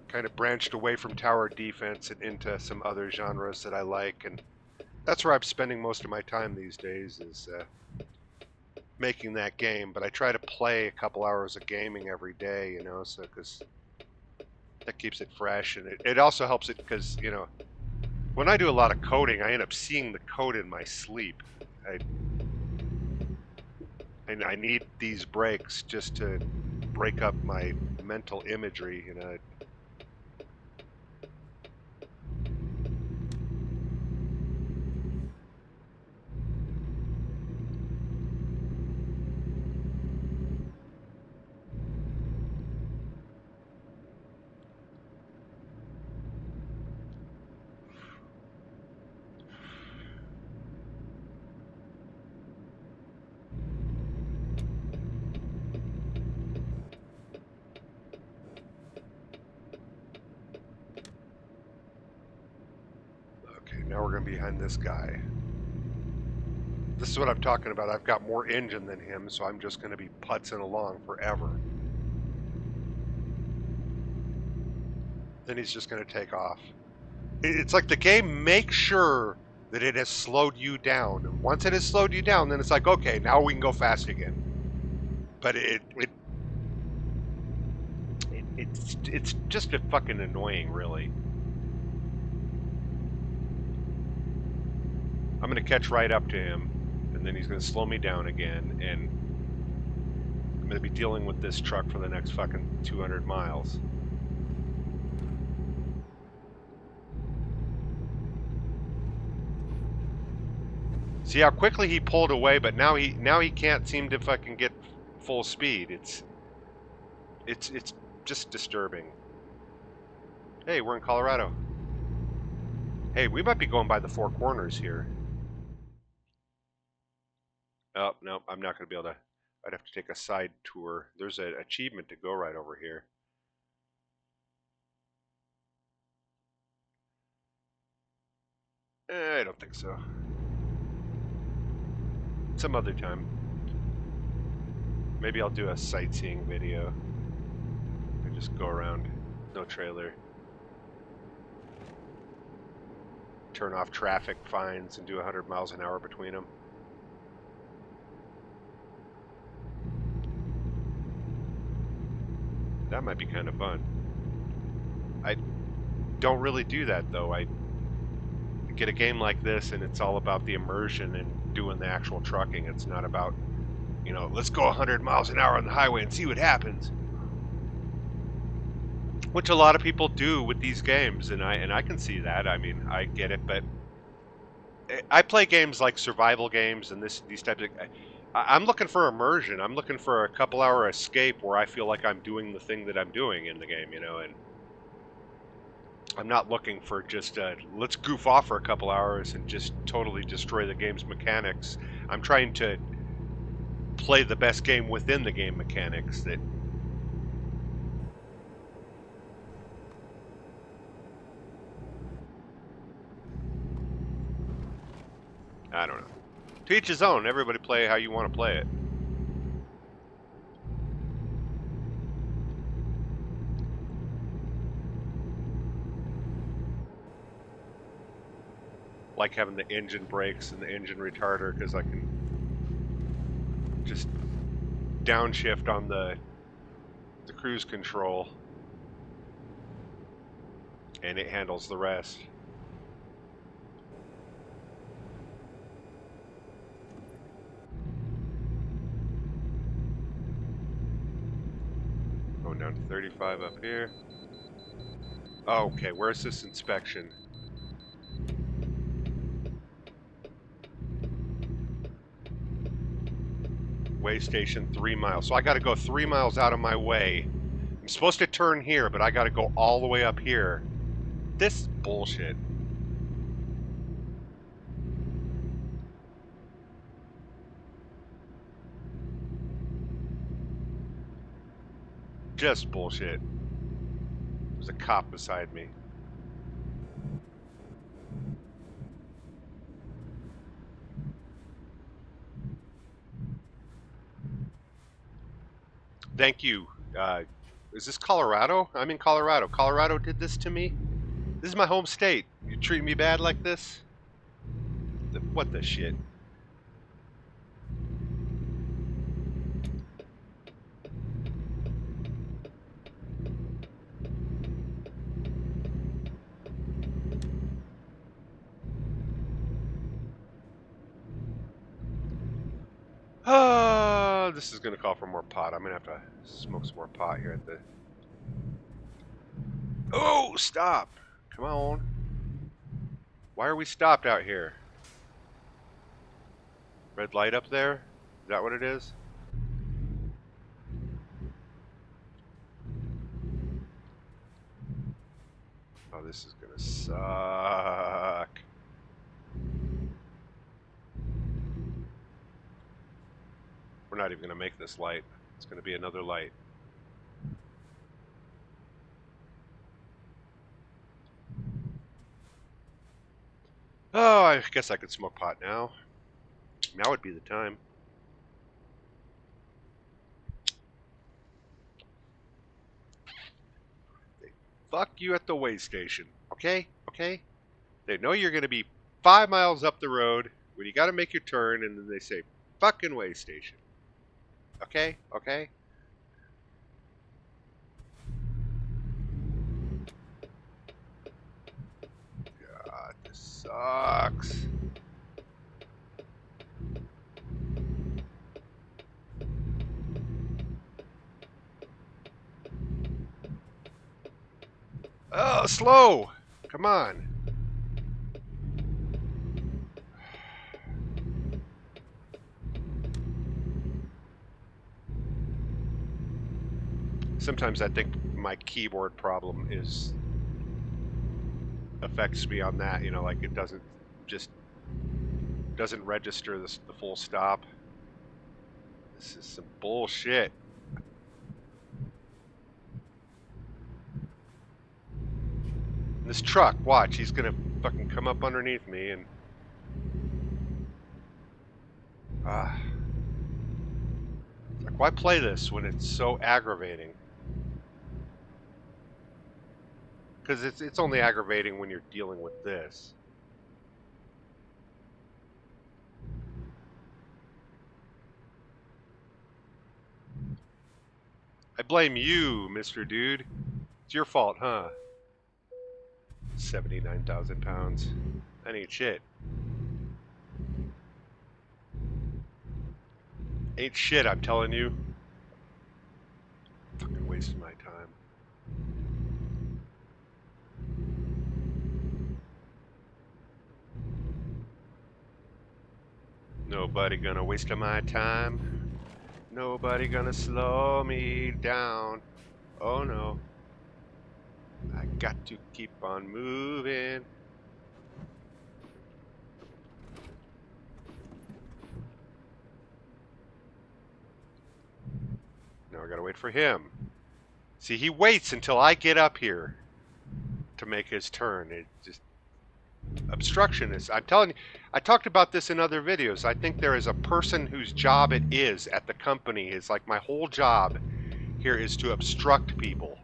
Speaker 1: kind of branched away from tower defense and into some other genres that I like, and that's where I'm spending most of my time these days is making that game. But I try to play a couple hours of gaming every day, you know, so because that keeps it fresh, and it also helps it because, you know, when I do a lot of coding, I end up seeing the code in my sleep. I need these breaks just to break up my mental imagery, you know. Okay, now we're gonna be behind this guy. This is what I'm talking about. I've got more engine than him, so I'm just going to be putzing along forever. Then he's just going to take off. It's like the game makes sure that it has slowed you down. And once it has slowed you down, then it's like, okay, now we can go fast again. But it's just a fucking annoying, really. I'm going to catch right up to him, and then he's going to slow me down again, and I'm going to be dealing with this truck for the next fucking 200 miles. See how quickly he pulled away, but now he can't seem to fucking get full speed. It's just disturbing. Hey, we're in Colorado. Hey, we might be going by the Four Corners here. Oh, no, I'm not going to be able to. I'd have to take a side tour. There's an achievement to go right over here. I don't think so. Some other time. Maybe I'll do a sightseeing video. I just go around. No trailer. Turn off traffic fines and do 100 miles an hour between them. That might be kind of fun. I don't really do that, though. I get a game like this, and it's all about the immersion and doing the actual trucking. It's not about, let's go 100 miles an hour on the highway and see what happens. Which a lot of people do with these games, and I can see that. I mean, I get it, but I play games like survival games and these types of. I'm looking for immersion. I'm looking for a couple-hour escape where I feel like I'm doing the thing that I'm doing in the game, and I'm not looking for just let's goof off for a couple hours and just totally destroy the game's mechanics. I'm trying to play the best game within the game mechanics that. I don't know. To each his own. Everybody play how you want to play it. Like having the engine brakes and the engine retarder because I can just downshift on the cruise control and it handles the rest. Going down to 35 up here. Oh, okay, where's this inspection? Way station 3 miles. So I got to go 3 miles out of my way. I'm supposed to turn here, but I got to go all the way up here. This is bullshit. Just bullshit. There's a cop beside me. Thank you. Is this Colorado? I'm in Colorado. Colorado did this to me? This is my home state. You treat me bad like this? What the shit? This is going to call for more pot. I'm going to have to smoke some more pot here at the... Oh, stop! Come on. Why are we stopped out here? Red light up there? Is that what it is? Oh, this is going to suck. We're not even going to make this light. It's going to be another light. Oh, I guess I could smoke pot now. Now would be the time. They fuck you at the way station. Okay? Okay? They know you're going to be 5 miles up the road when you got to make your turn, and then they say, fucking way station. Okay? Okay? God, this sucks. Oh, slow! Come on. Sometimes I think my keyboard problem affects me on that, like it doesn't register the full stop. This is some bullshit. And this truck, watch, he's gonna fucking come up underneath me and like, why play this when it's so aggravating? Because it's only aggravating when you're dealing with this. I blame you, Mr. Dude. It's your fault, huh? 79,000 pounds. That ain't shit. Ain't shit, I'm telling you. Fucking wasting my time. Nobody gonna waste my time. Nobody gonna slow me down. Oh no. I got to keep on moving. Now I gotta wait for him. See, he waits until I get up here to make his turn. It just obstruction is. I'm telling you, I talked about this in other videos. I think there is a person whose job it is at the company. Is like my whole job here is to obstruct people,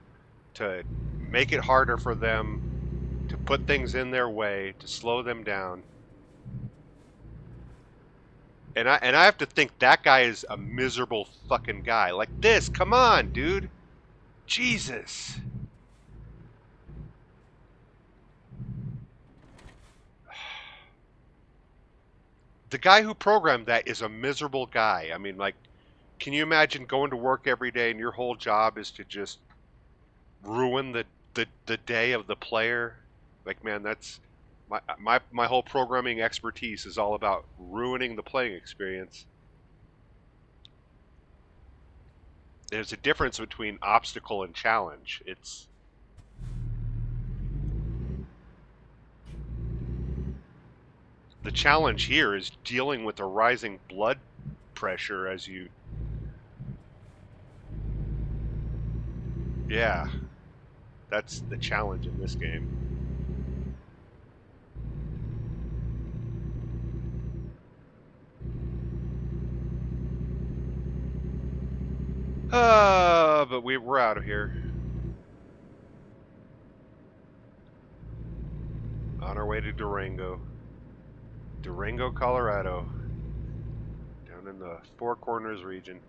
Speaker 1: to make it harder for them, to put things in their way, to slow them down. And I have to think that guy is a miserable fucking guy. Like this, come on, dude. Jesus. The guy who programmed that is a miserable guy. I mean, like, can you imagine going to work every day and your whole job is to just ruin the day of the player? Like, man, that's my whole programming expertise is all about ruining the playing experience. There's a difference between obstacle and challenge. It's the challenge here is dealing with a rising blood pressure as you. Yeah, that's the challenge in this game. But we're out of here. On our way to Durango. Durango, Colorado. Down in the Four Corners region.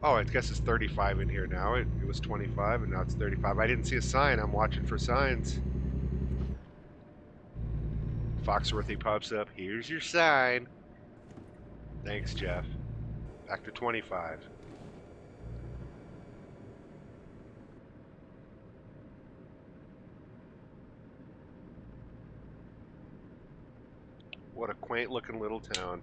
Speaker 1: Oh, I guess it's 35 in here now. It was 25 and now it's 35. I didn't see a sign. I'm watching for signs. Foxworthy pops up. Here's your sign. Thanks, Jeff. Back to 25. What a quaint looking little town.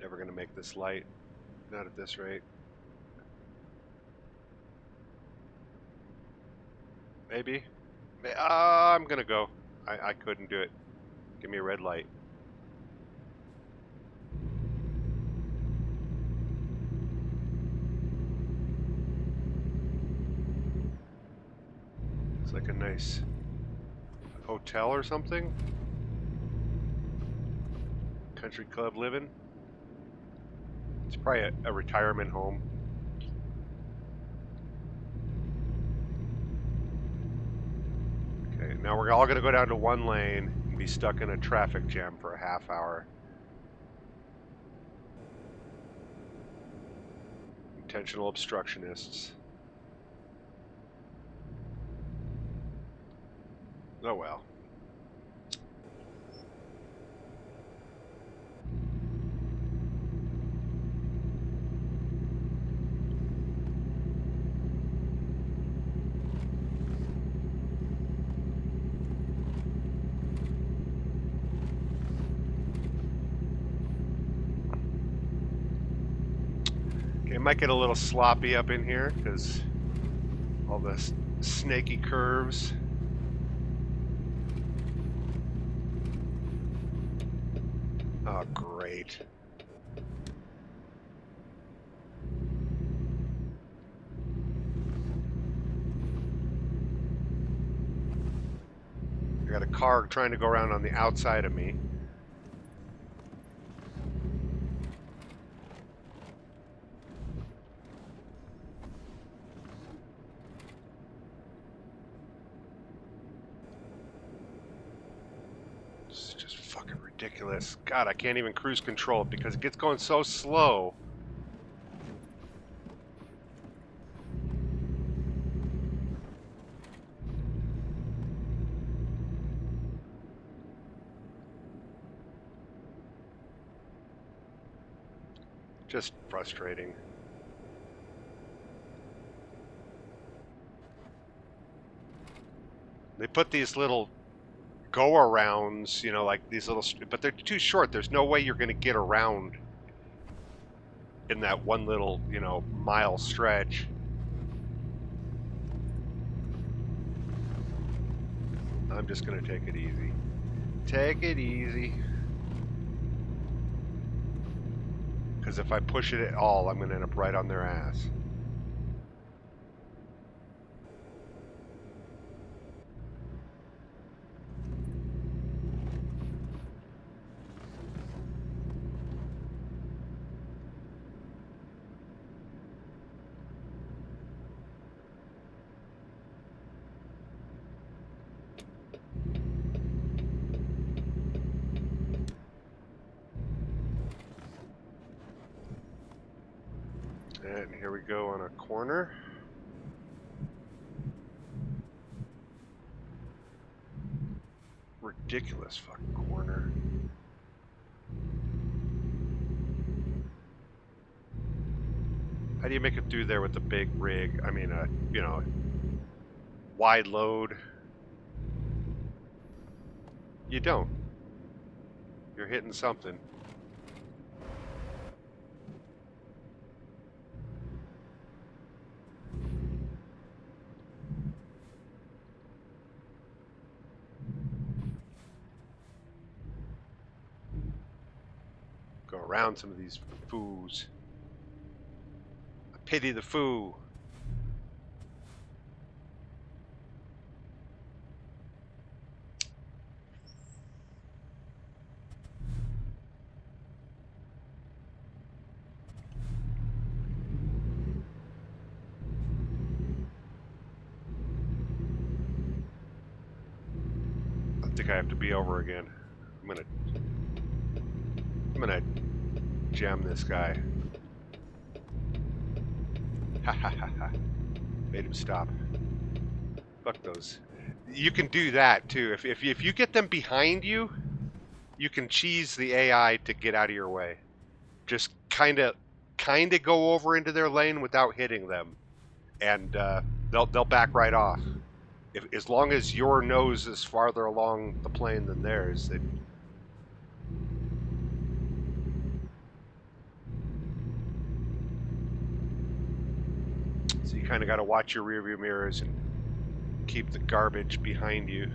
Speaker 1: Never gonna make this light. Not at this rate. Maybe. I'm gonna go. I couldn't do it. Give me a red light. It's like a nice hotel or something. Country club living. It's probably a retirement home. Okay, now we're all going to go down to one lane and be stuck in a traffic jam for a half hour. Intentional obstructionists. Oh well. Okay, it might get a little sloppy up in here because all the snaky curves. Oh, great. I got a car trying to go around on the outside of me. It's just fucking ridiculous. God, I can't even cruise control it because it gets going so slow. Just frustrating. They put these little go-arounds, you know, like these little, but they're too short. There's no way you're going to get around in that one little, you know, mile stretch. I'm just going to take it easy. Take it easy. Because if I push it at all, I'm going to end up right on their ass. And here we go on a corner. Ridiculous fucking corner. How do you make it through there with the big rig? I mean, you know, wide load. You don't. You're hitting something. Go around some of these foos. I pity the foo. I think I have to be over again. I'm gonna jam this guy. Ha ha ha ha. Made him stop. Fuck those. You can do that too. If you get them behind you, you can cheese the AI to get out of your way. Just kind of go over into their lane without hitting them, and they'll back right off. As long as your nose is farther along the plane than theirs, so you kind of got to watch your rearview mirrors and keep the garbage behind you.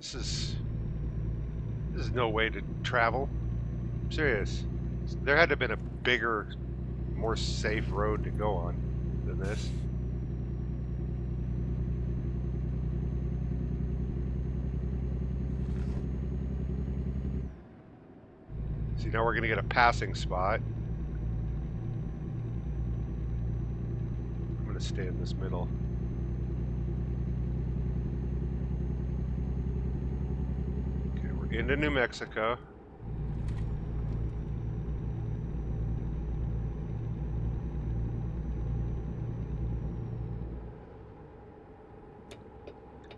Speaker 1: This is no way to travel. I'm serious. There had to have been a bigger, more safe road to go on than this. See, now we're going to get a passing spot. I'm going to stay in this middle. Okay, we're into New Mexico.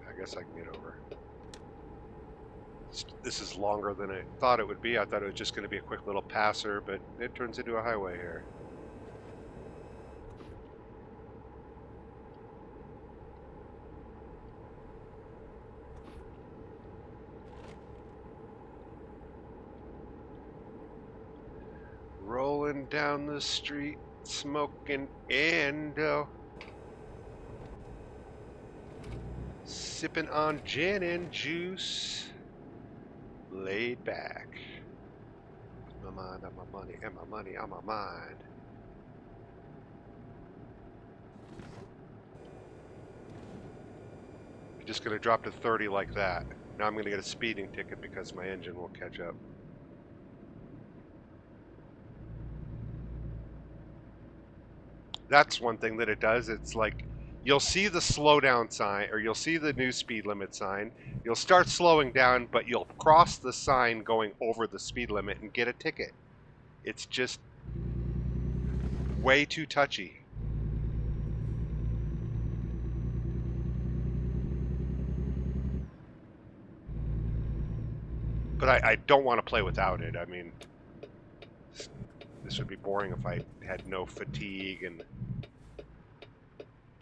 Speaker 1: I guess I can get over. This is longer than I thought it would be. I thought it was just going to be a quick little passer, but it turns into a highway here. Rolling down the street, smoking Endo. Sipping on gin and juice. Laid back. My mind on my money and my money on my mind. I'm just going to drop to 30 like that. Now I'm going to get a speeding ticket because my engine won't catch up. That's one thing that it does. It's like you'll see the slow down sign, or you'll see the new speed limit sign. You'll start slowing down, but you'll cross the sign going over the speed limit and get a ticket. It's just way too touchy. But I don't want to play without it. I mean, this would be boring if I had no fatigue and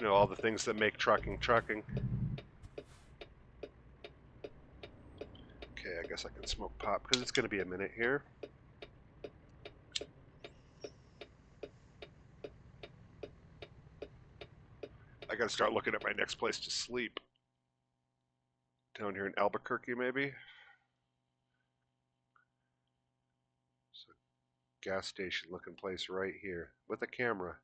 Speaker 1: all the things that make trucking. Okay, I guess I can smoke pot because it's going to be a minute here. I got to start looking at my next place to sleep. Down here in Albuquerque, maybe. So, gas station looking place right here with a camera.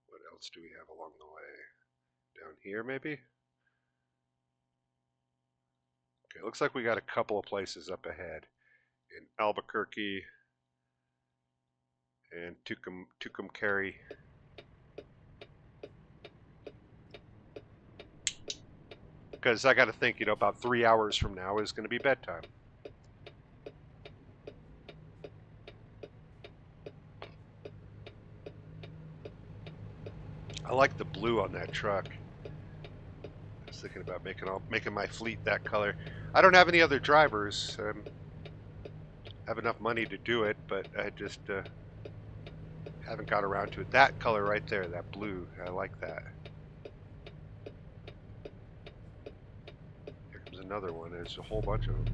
Speaker 1: What else do we have along the way? Down here, maybe? Okay, looks like we got a couple of places up ahead. In Albuquerque and Tucumcari. Because I got to think, about 3 hours from now is going to be bedtime. I like the blue on that truck. I was thinking about making my fleet that color. I don't have any other drivers. Have enough money to do it, but I just haven't got around to it. That color right there, that blue, I like that. Here comes another one. There's a whole bunch of them.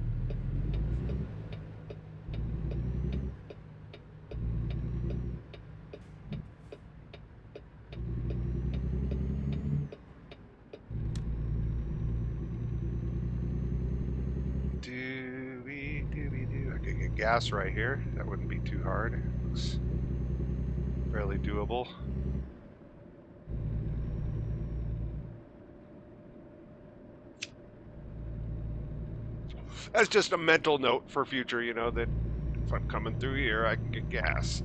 Speaker 1: I could get gas right here. That wouldn't be too hard. Looks fairly doable. That's just a mental note for future, that if I'm coming through here, I can get gas.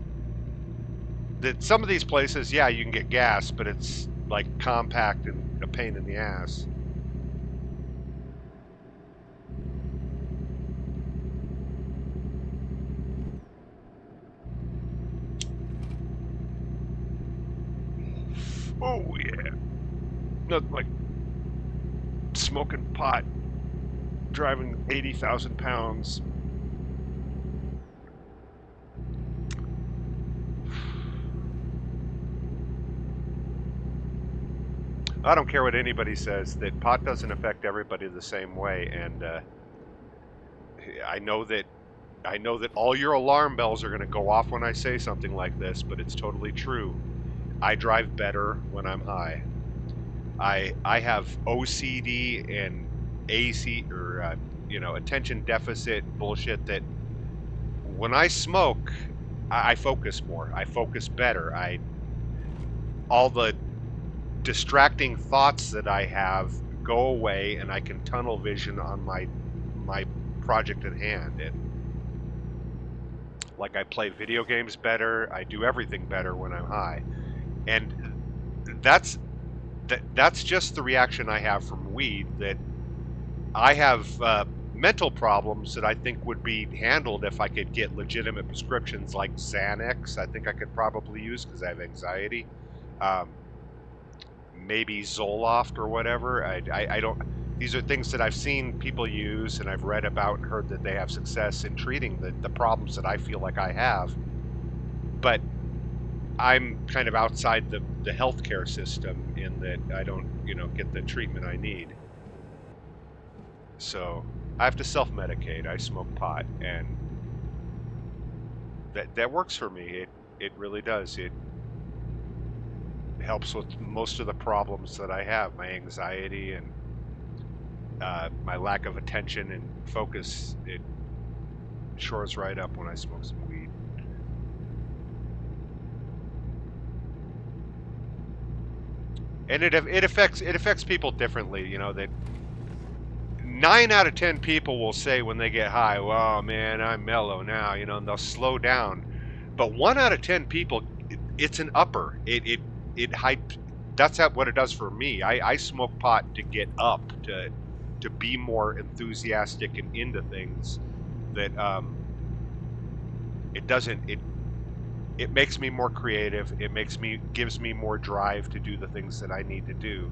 Speaker 1: That some of these places, yeah, you can get gas, but it's like compact and a pain in the ass. Oh yeah, nothing like smoking pot, driving 80,000 pounds. I don't care what anybody says, that pot doesn't affect everybody the same way, and I know that all your alarm bells are going to go off when I say something like this, but it's totally true. I drive better when I'm high. I have OCD and AC or attention deficit bullshit that when I smoke, I focus more. I focus better. I all the distracting thoughts that I have go away, and I can tunnel vision on my project at hand. And like I play video games better. I do everything better when I'm high, and that's that's just the reaction I have from weed. That I have mental problems that I think would be handled if I could get legitimate prescriptions like Xanax. I think I could probably use because I have anxiety. Um, Maybe Zoloft or whatever. I don't. These are things that I've seen people use and I've read about and heard that they have success in treating the problems that I feel like I have. But I'm kind of outside the healthcare system in that I don't, get the treatment I need. So I have to self-medicate. I smoke pot, and that works for me. It really does. It helps with most of the problems that I have, my anxiety and my lack of attention and focus. It shores right up when I smoke some weed. And it affects people differently. That 9 out of 10 people will say when they get high, "Well, man, I'm mellow now," and they'll slow down. But 1 out of 10 people, it's an upper. It hype. That's what it does for me. I smoke pot to get up, to be more enthusiastic and into things. That it doesn't. It makes me more creative. Gives me more drive to do the things that I need to do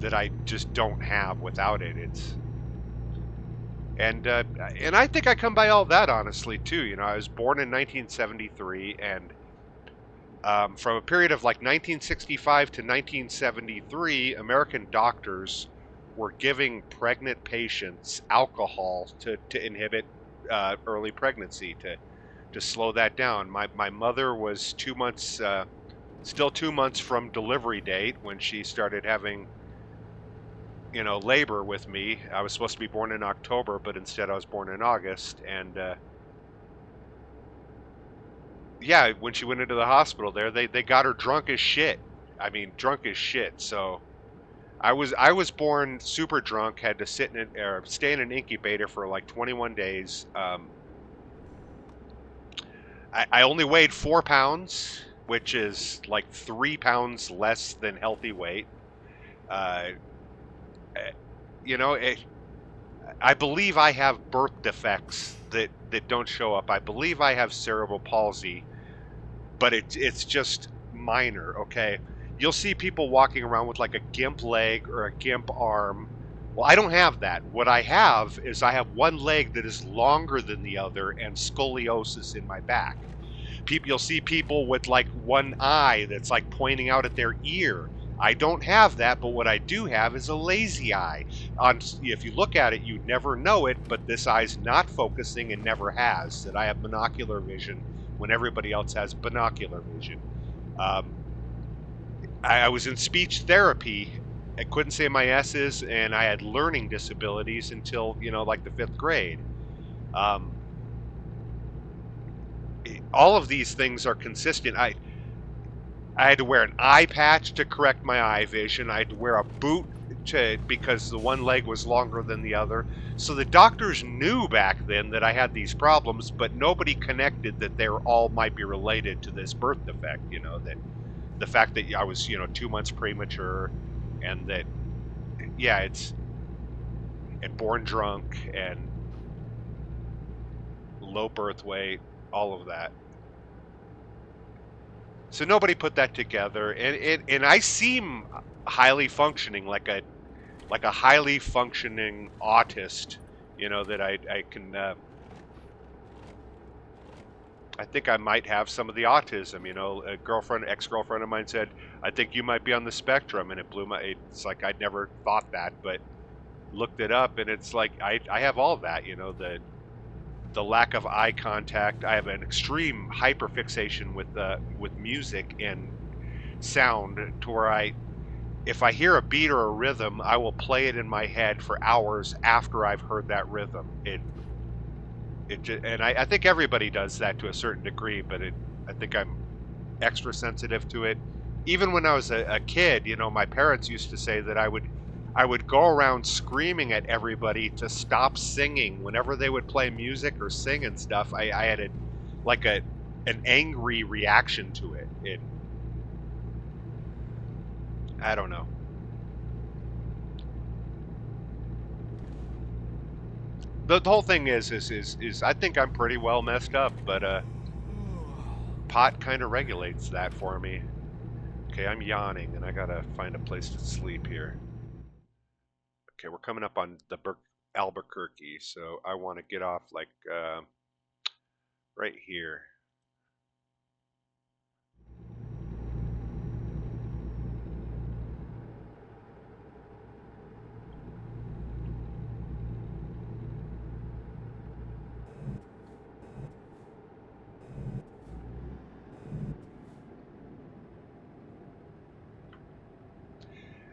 Speaker 1: that I just don't have without it. And I think I come by all that honestly too. I was born in 1973, and from a period of like 1965 to 1973, American doctors were giving pregnant patients alcohol to inhibit early pregnancy, to slow that down. My mother was 2 months, still 2 months from delivery date when she started having labor with me. I was supposed to be born in October, but instead I was born in August. And yeah, when she went into the hospital there, they got her drunk as shit. I mean, drunk as shit. So I was born super drunk. Had to stay in an incubator for like 21 days. I only weighed 4 pounds, which is like 3 pounds less than healthy weight. Uh, eh, I believe I have birth defects that don't show up. I believe I have cerebral palsy, but it's just minor. Okay, you'll see people walking around with like a gimp leg or a gimp arm. Well, I don't have that. What I have is I have one leg that is longer than the other and scoliosis in my back. You'll see people with like one eye that's like pointing out at their ear. I don't have that, but what I do have is a lazy eye. If you look at it, you never know it, but this eye's not focusing and never has. That I have monocular vision when everybody else has binocular vision. Um, I was in speech therapy. I couldn't say my S's, and I had learning disabilities until like the 5th grade. Um, all of these things are consistent. I had to wear an eye patch to correct my eye vision. I had to wear a boot because the one leg was longer than the other. So the doctors knew back then that I had these problems, but nobody connected that they all might be related to this birth defect. That the fact that I was 2 months premature, and that yeah, and born drunk and low birth weight, all of that. So nobody put that together, and I seem highly functioning, like a highly functioning autist. That I can. I think I might have some of the autism. A ex-girlfriend of mine said, "I think you might be on the spectrum," and it blew my. It's like I'd never thought that, but looked it up, and it's like I have all that. The lack of eye contact. I have an extreme hyperfixation with music, and sound to where if I hear a beat or a rhythm, I will play it in my head for hours after I've heard that rhythm. And I think everybody does that to a certain degree, but I think I'm extra sensitive to it. Even when I was a kid, my parents used to say that I would go around screaming at everybody to stop singing whenever they would play music or sing and stuff. I had like an angry reaction to it. I don't know. The whole thing is I think I'm pretty well messed up, but pot kind of regulates that for me. Okay, I'm yawning and I gotta find a place to sleep here. Okay, we're coming up on the Albuquerque, so I want to get off like right here.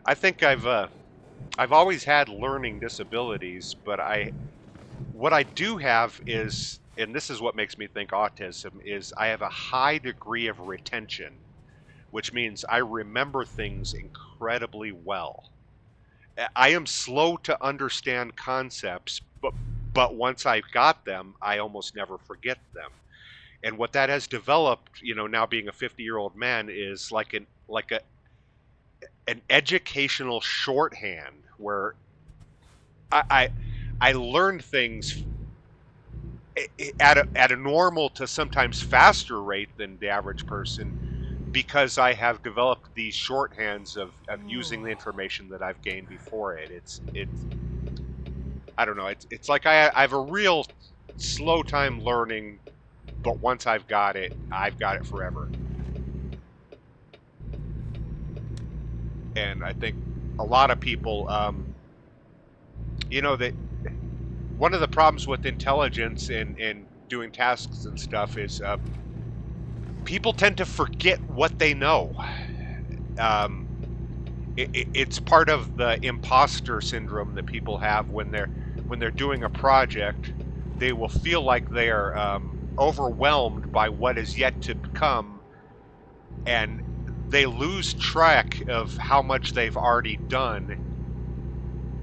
Speaker 1: I think I've always had learning disabilities, but what I do have is, and this is what makes me think autism, is I have a high degree of retention, which means I remember things incredibly well. I am slow to understand concepts, but once I've got them, I almost never forget them. And what that has developed, now being a 50-year-old man, is an educational shorthand where I I, I learned things at a normal to sometimes faster rate than the average person because I have developed these shorthands of using the information that I've gained before it. It's I don't know. It's like I have a real slow time learning, but once I've got it forever. And I think a lot of people, that one of the problems with intelligence in doing tasks and stuff is people tend to forget what they know. Um, it's part of the imposter syndrome that people have when they're doing a project. They will feel like they are overwhelmed by what is yet to come, and they lose track of how much they've already done,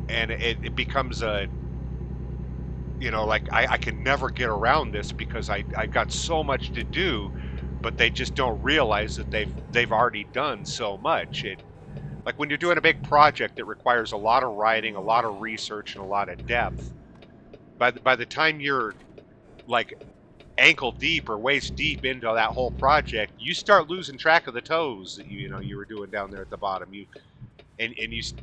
Speaker 1: and it becomes like I can never get around this because I got so much to do, but they just don't realize that they've already done so much. Like when you're doing a big project that requires a lot of writing, a lot of research, and a lot of depth, by the time you're like ankle deep or waist deep into that whole project, you start losing track of the toes that you were doing down there at the bottom.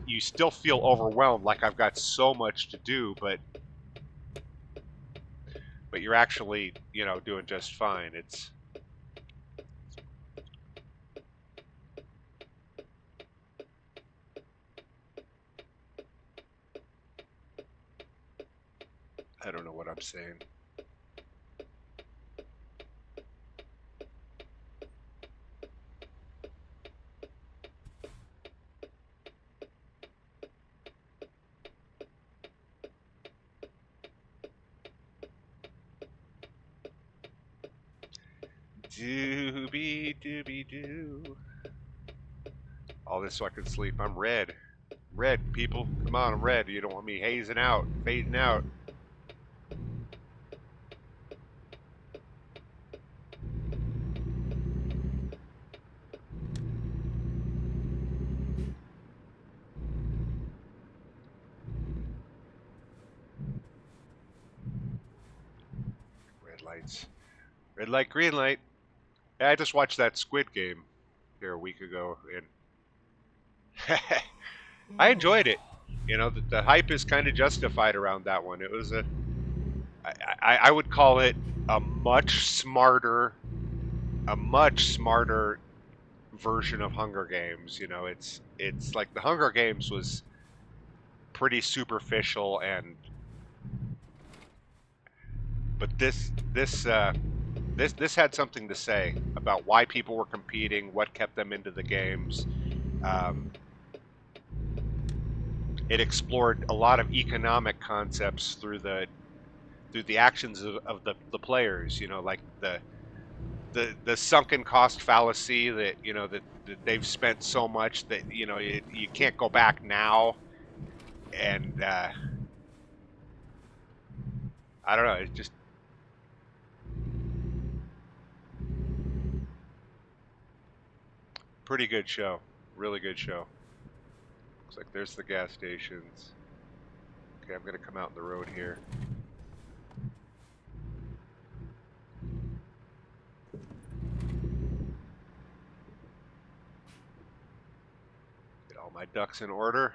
Speaker 1: You still feel overwhelmed, like I've got so much to do, but you're actually doing just fine. It's I don't know what I'm saying. Dooby dooby doo. All this so I can sleep. I'm red. Red, people. Come on, I'm red. You don't want me hazing out, fading out. Red lights. Red light, green light. Yeah, I just watched that Squid Game here a week ago, and I enjoyed it. The hype is kind of justified around that one. It was I would call it a much smarter, a much smarter version of Hunger Games. It's like the Hunger Games was pretty superficial, but this This had something to say about why people were competing, what kept them into the games. Um, it explored a lot of economic concepts through the actions of the players. You know, like the sunken cost fallacy that that they've spent so much that you can't go back now, and I don't know. It's just pretty good show, really good show. Looks like there's the gas stations. Okay, I'm gonna come out in the road here. Get all my ducks in order.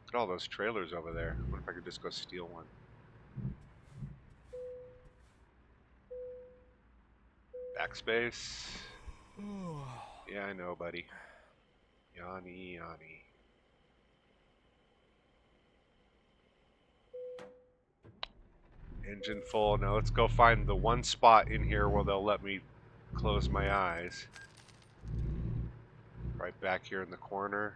Speaker 1: Look at all those trailers over there. I wonder if I could just go steal one. Backspace. Yeah, I know, buddy. Yanni, Yanni. Engine full. Now let's go find the one spot in here where they'll let me close my eyes. Right back here in the corner.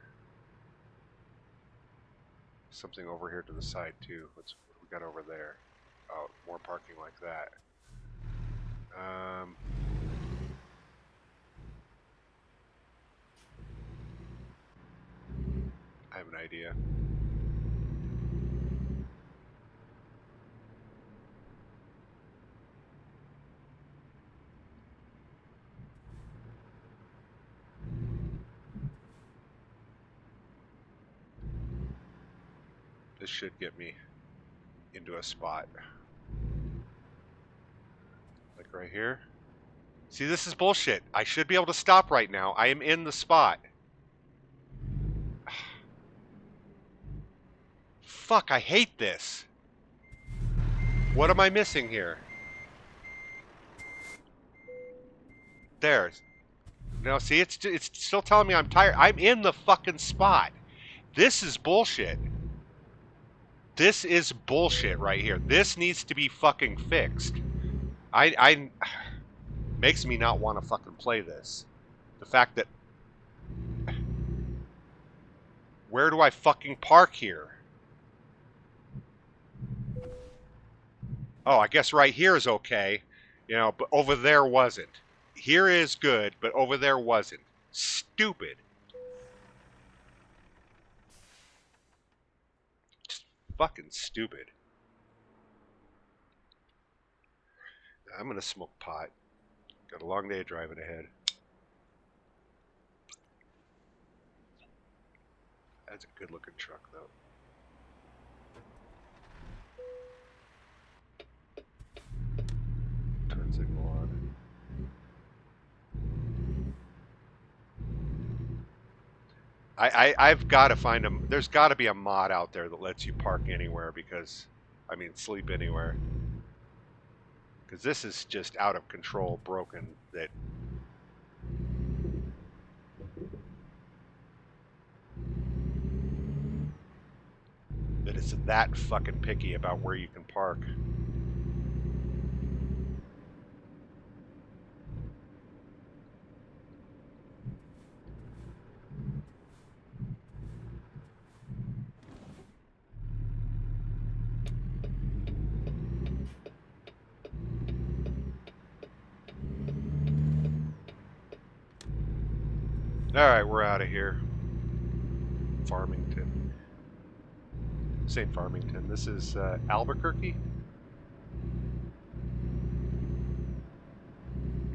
Speaker 1: Something over here to the side too. What we got over there? Oh, more parking like that. I have an idea. This should get me into a spot. Like right here. See, this is bullshit. I should be able to stop right now. I am in the spot. Fuck, I hate this. What am I missing here? There. No, see, it's still telling me I'm tired. I'm in the fucking spot. This is bullshit. This is bullshit right here. This needs to be fucking fixed. I makes me not want to fucking play this. The fact that where do I fucking park here? Oh, I guess right here is okay. You know, but over there wasn't. Here is good, but over there wasn't. Stupid. Just fucking stupid. I'm gonna smoke pot. Got a long day of driving ahead. That's a good looking truck though. Turn signal on. I've got to find them. There's got to be a mod out there that lets you park anywhere because, I mean, sleep anywhere. Because this is just out of control, broken. That it's that fucking picky about where you can park. Alright, we're out of here. Farmington. St. Farmington. This is Albuquerque.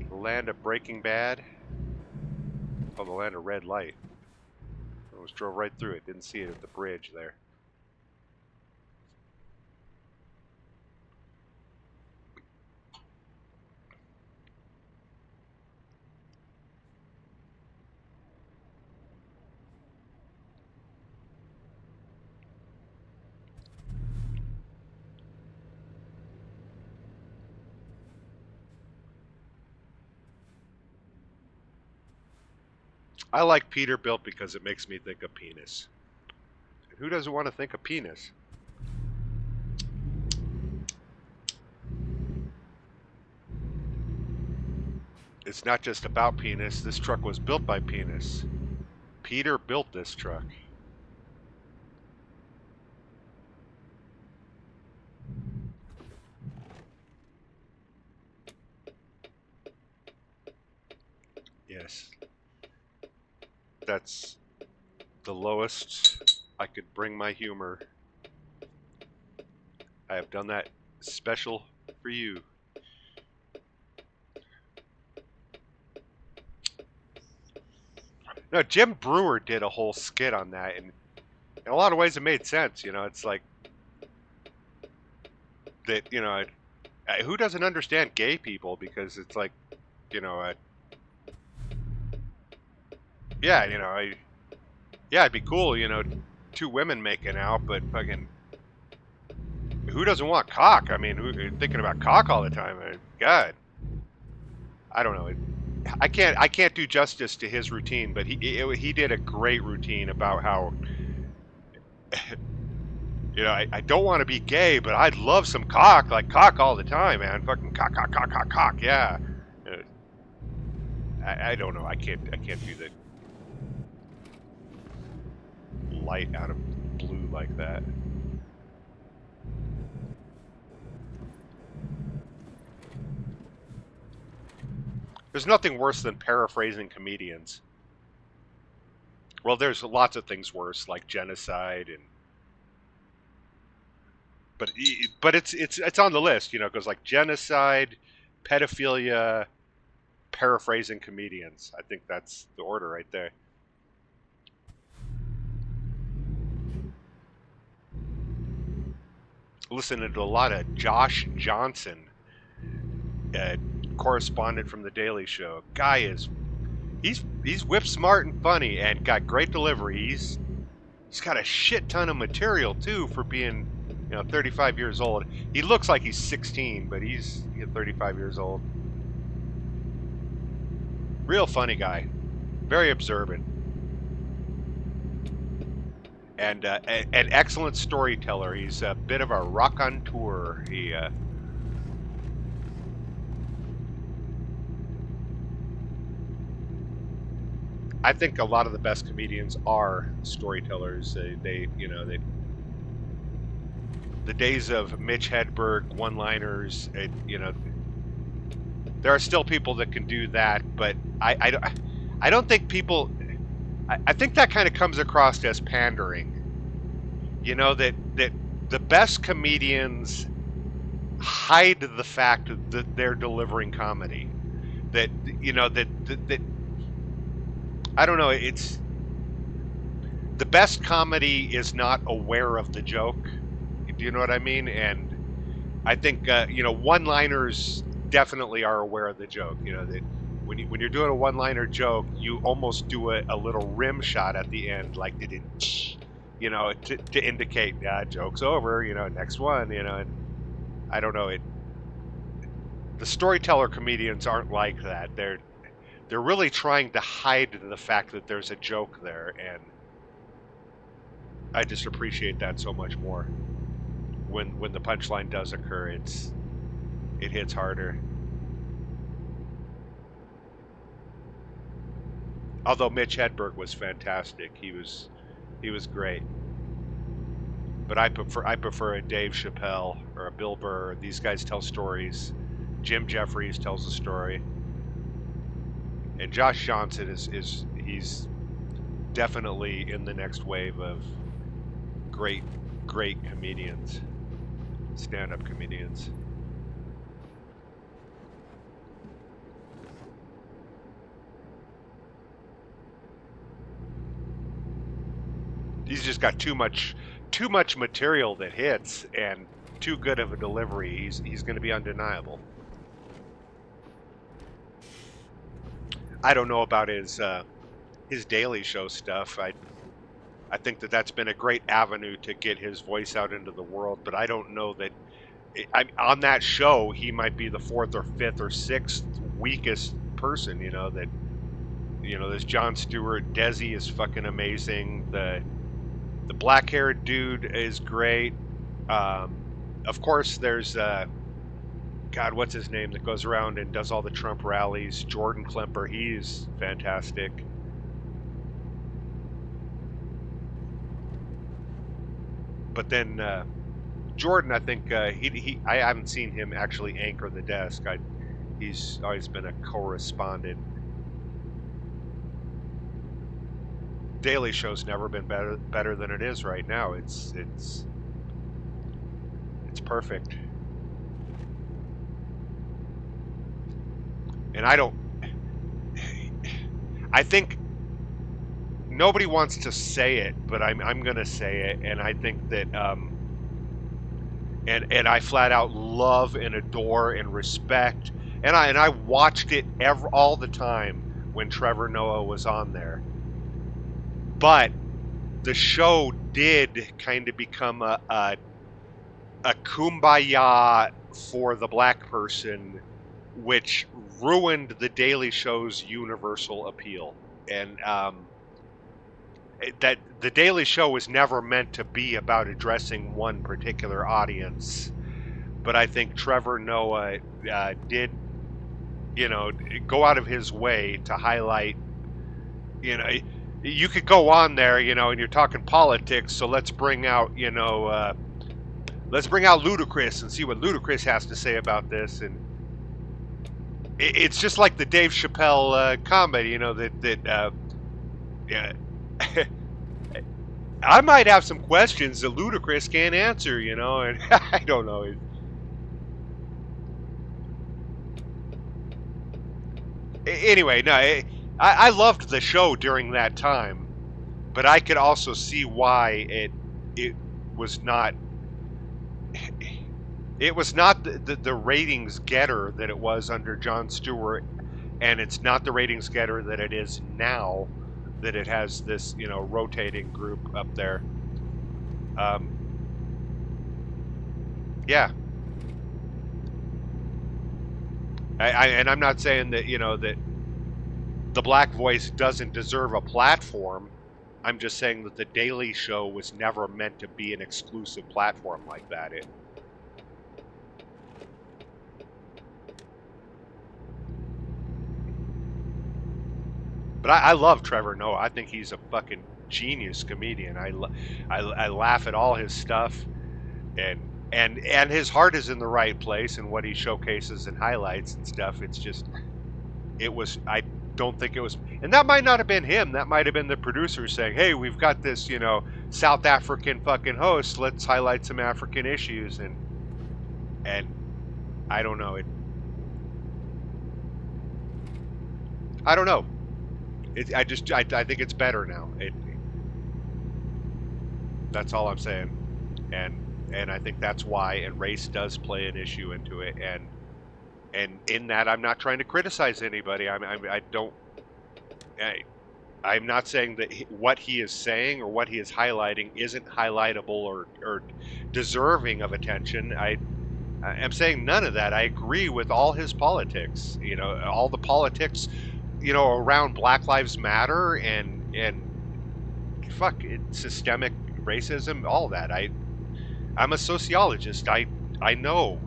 Speaker 1: The land of Breaking Bad. Oh, the land of red light. I almost drove right through it. Didn't see it at the bridge there. I like Peterbilt because it makes me think of penis. And who doesn't want to think of penis? It's not just about penis. This truck was built by penis. Peter built this truck. Yes, that's the lowest I could bring my humor. I have done that special for you. No, Jim Brewer did a whole skit on that, and in a lot of ways it made sense. It's like that. Who doesn't understand gay people? Because it's like, you know, uh, yeah, yeah, it'd be cool, two women making out, but fucking, who doesn't want cock? I mean, who thinking about cock all the time? God, I don't know. I can't do justice to his routine, but he did a great routine about how I don't want to be gay, but I'd love some cock, like cock all the time, man. Fucking cock, cock, cock, cock, cock. Yeah. Uh, I don't know. I can't do the light out of blue like that. There's nothing worse than paraphrasing comedians. Well, there's lots of things worse, like genocide, but it's on the list. It goes like genocide, pedophilia, paraphrasing comedians. I think that's the order right there. Listening to a lot of Josh Johnson, uh, correspondent from the Daily Show. Guy is he's whip smart and funny and got great delivery. He's got a shit ton of material too for being 35 years old. He looks like he's 16, but he's 35 years old. Real funny guy, very observant, and an excellent storyteller. He's a bit of a raconteur. I think a lot of the best comedians are storytellers. The days of Mitch Hedberg one-liners. There are still people that can do that, but I don't think people. I think that kind of comes across as pandering. That the best comedians hide the fact that they're delivering comedy. That that I don't know. It's the best comedy is not aware of the joke. Do you know what I mean? And I think one-liners definitely are aware of the joke. That when you're doing a one-liner joke, you almost do a little rim shot at the end, like they did, to indicate joke's over. Next one. And I don't know it. The storyteller comedians aren't like that. They're really trying to hide the fact that there's a joke there, and I just appreciate that so much more. When the punchline does occur, it hits harder. Although Mitch Hedberg was fantastic, he was great. But I prefer a Dave Chappelle or a Bill Burr. These guys tell stories. Jim Jeffries tells a story, and Josh Johnson he's definitely in the next wave of great comedians, stand-up comedians. He's just got too much material that hits and too good of a delivery. He's going to be undeniable. I don't know about his Daily Show stuff. I think that's been a great avenue to get his voice out into the world, but I don't know that on that show he might be the fourth or fifth or sixth weakest person. This Jon Stewart, Desi is fucking amazing. The black haired dude is great. Of course, there's God. God, what's his name that goes around and does all the Trump rallies? Jordan Klemper. He's fantastic. But then Jordan, I think I haven't seen him actually anchor the desk. He's always been a correspondent. Daily Show's never been better than it is right now. It's perfect. And I think nobody wants to say it, but I'm gonna say it, and I think that and I flat out love and adore and respect, and I watched it all the time when Trevor Noah was on there. But the show did kind of become a kumbaya for the black person, which ruined the Daily Show's universal appeal. And that the Daily Show was never meant to be about addressing one particular audience. But I think Trevor Noah did, go out of his way to highlight, you could go on there, and you're talking politics, so let's bring out, let's bring out Ludacris and see what Ludacris has to say about this. And it's just like the Dave Chappelle comedy, yeah. I might have some questions that Ludacris can't answer, and I don't know. Anyway, no, I loved the show during that time, but I could also see why it was not the ratings getter that it was under Jon Stewart, and it's not the ratings getter that it is now that it has this rotating group up there. Yeah, and I'm not saying that that the black voice doesn't deserve a platform. I'm just saying that the Daily Show was never meant to be an exclusive platform like that. But I love Trevor Noah. I think he's a fucking genius comedian. I laugh at all his stuff, and his heart is in the right place and what he showcases and highlights and stuff. It's just I don't think it was, and that might not have been him. That might have been the producer saying, "Hey, we've got this South African fucking host. Let's highlight some African issues." And I don't know. I don't know. I think it's better now. That's all I'm saying, and I think that's why. And race does play an issue into it, and in that I'm not trying to criticize anybody. I'm not saying that what he is saying or what he is highlighting isn't highlightable or deserving of attention. I'm saying none of that. I agree with all his politics. All the politics, around Black Lives Matter and fuck it, systemic racism, all that. I'm a sociologist. I know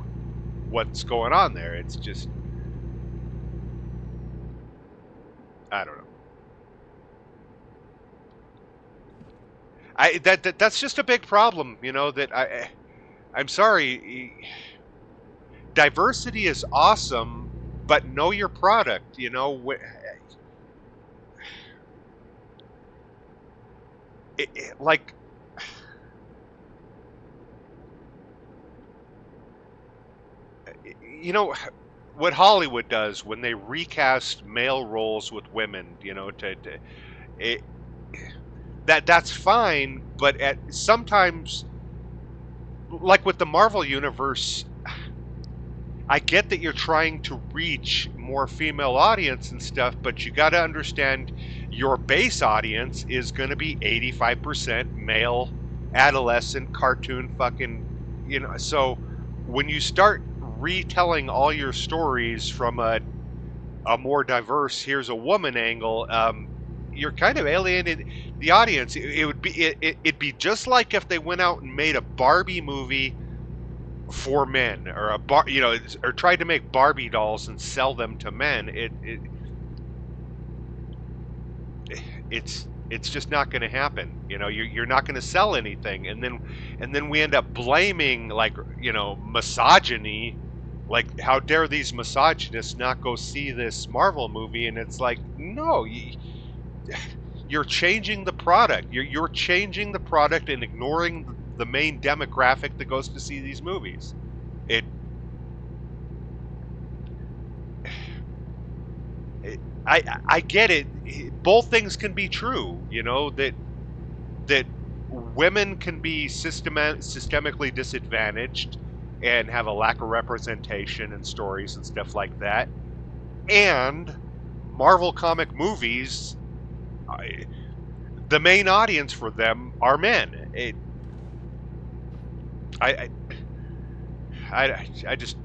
Speaker 1: what's going on there. It's just I don't know. That's just a big problem. That I'm sorry. Diversity is awesome, but know your product. Like what Hollywood does when they recast male roles with women, it, that's fine, but sometimes, like with the Marvel universe, I get that you're trying to reach more female audience and stuff, but you got to understand your base audience is going to be 85% male, adolescent, cartoon fucking, so when you start retelling all your stories from a more diverse, here's a woman angle, you're kind of alienating the audience. It'd be just like if they went out and made a Barbie movie for men, or or tried to make Barbie dolls and sell them to men. It's just not going to happen. You're not going to sell anything, and then we end up blaming, like, misogyny. Like, how dare these misogynists not go see this Marvel movie? And it's like, no, you're changing the product. You're changing the product and ignoring the main demographic that goes to see these movies. It, I get it. Both things can be true. That women can be systemically disadvantaged and have a lack of representation in stories and stuff like that. And Marvel comic movies, the main audience for them are men. I, I just,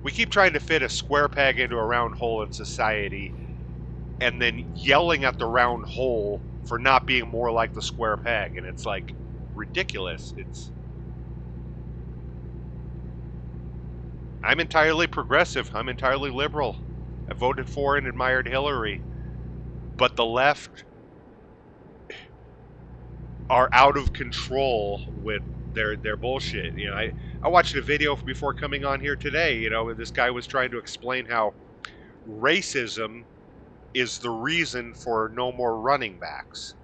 Speaker 1: we keep trying to fit a square peg into a round hole in society, and then yelling at the round hole for not being more like the square peg, and it's like ridiculous. I'm entirely progressive. I'm entirely liberal. I voted for and admired Hillary, but the left are out of control with their bullshit. I watched a video before coming on here today. This guy was trying to explain how racism is the reason for no more running backs.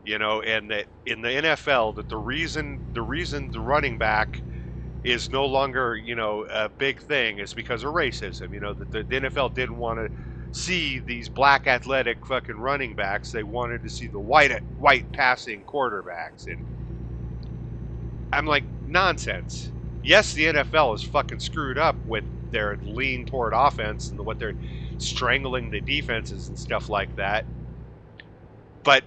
Speaker 1: And that in the NFL, that the reason the running back is no longer, a big thing is because of racism. That the NFL didn't want to see these black athletic fucking running backs. They wanted to see the white passing quarterbacks. And I'm like, nonsense. Yes, the NFL is fucking screwed up with their lean toward offense and what they're strangling the defenses and stuff like that. But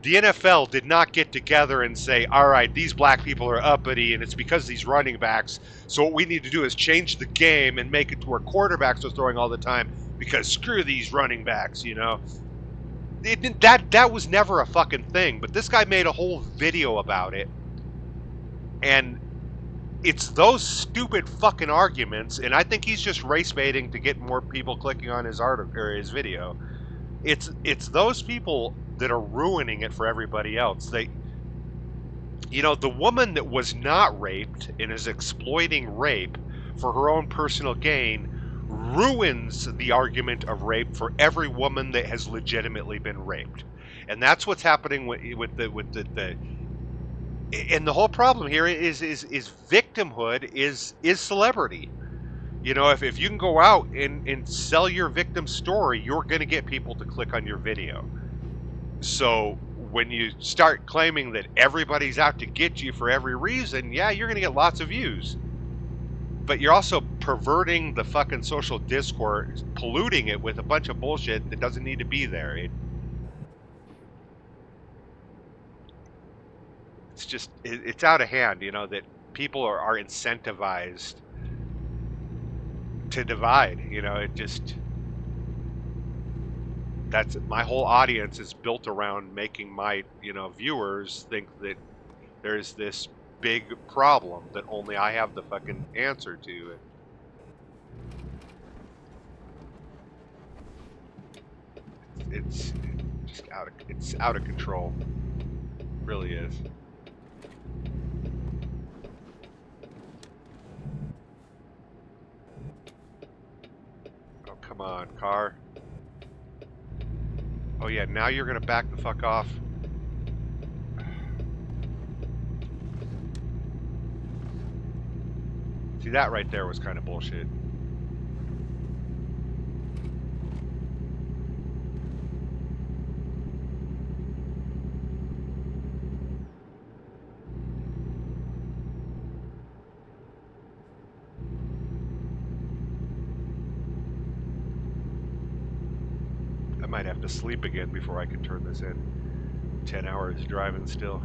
Speaker 1: the NFL did not get together and say, all right, these black people are uppity and it's because of these running backs. So what we need to do is change the game and make it to where quarterbacks are throwing all the time because screw these running backs. That was never a fucking thing. But this guy made a whole video about it. And it's those stupid fucking arguments. And I think he's just race baiting to get more people clicking on his article or his video. It's those people that are ruining it for everybody else. The woman that was not raped and is exploiting rape for her own personal gain ruins the argument of rape for every woman that has legitimately been raped. And that's what's happening with the and the whole problem here is victimhood is celebrity. If you can go out and sell your victim story, you're going to get people to click on your video. So when you start claiming that everybody's out to get you for every reason, yeah, you're going to get lots of views. But you're also perverting the fucking social discourse, polluting it with a bunch of bullshit that doesn't need to be there. It's out of hand, that people are incentivized to divide. That's my whole audience is built around making my, viewers think that there's this big problem that only I have the fucking answer to. It's just out of control. It really is. Oh, come on, car. Oh yeah, now you're gonna back the fuck off. See, that right there was kind of bullshit. I might have to sleep again before I can turn this in. 10 hours driving still.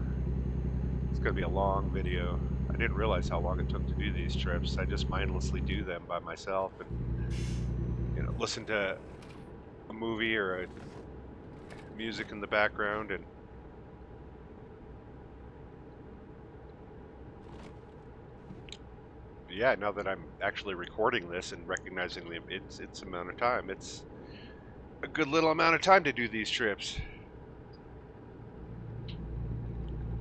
Speaker 1: It's gonna be a long video. I didn't realize how long it took to do these trips. I just mindlessly do them by myself and listen to a movie or music in the background, and Yeah, now that I'm actually recording this and recognizing its amount of time, it's a good little amount of time to do these trips.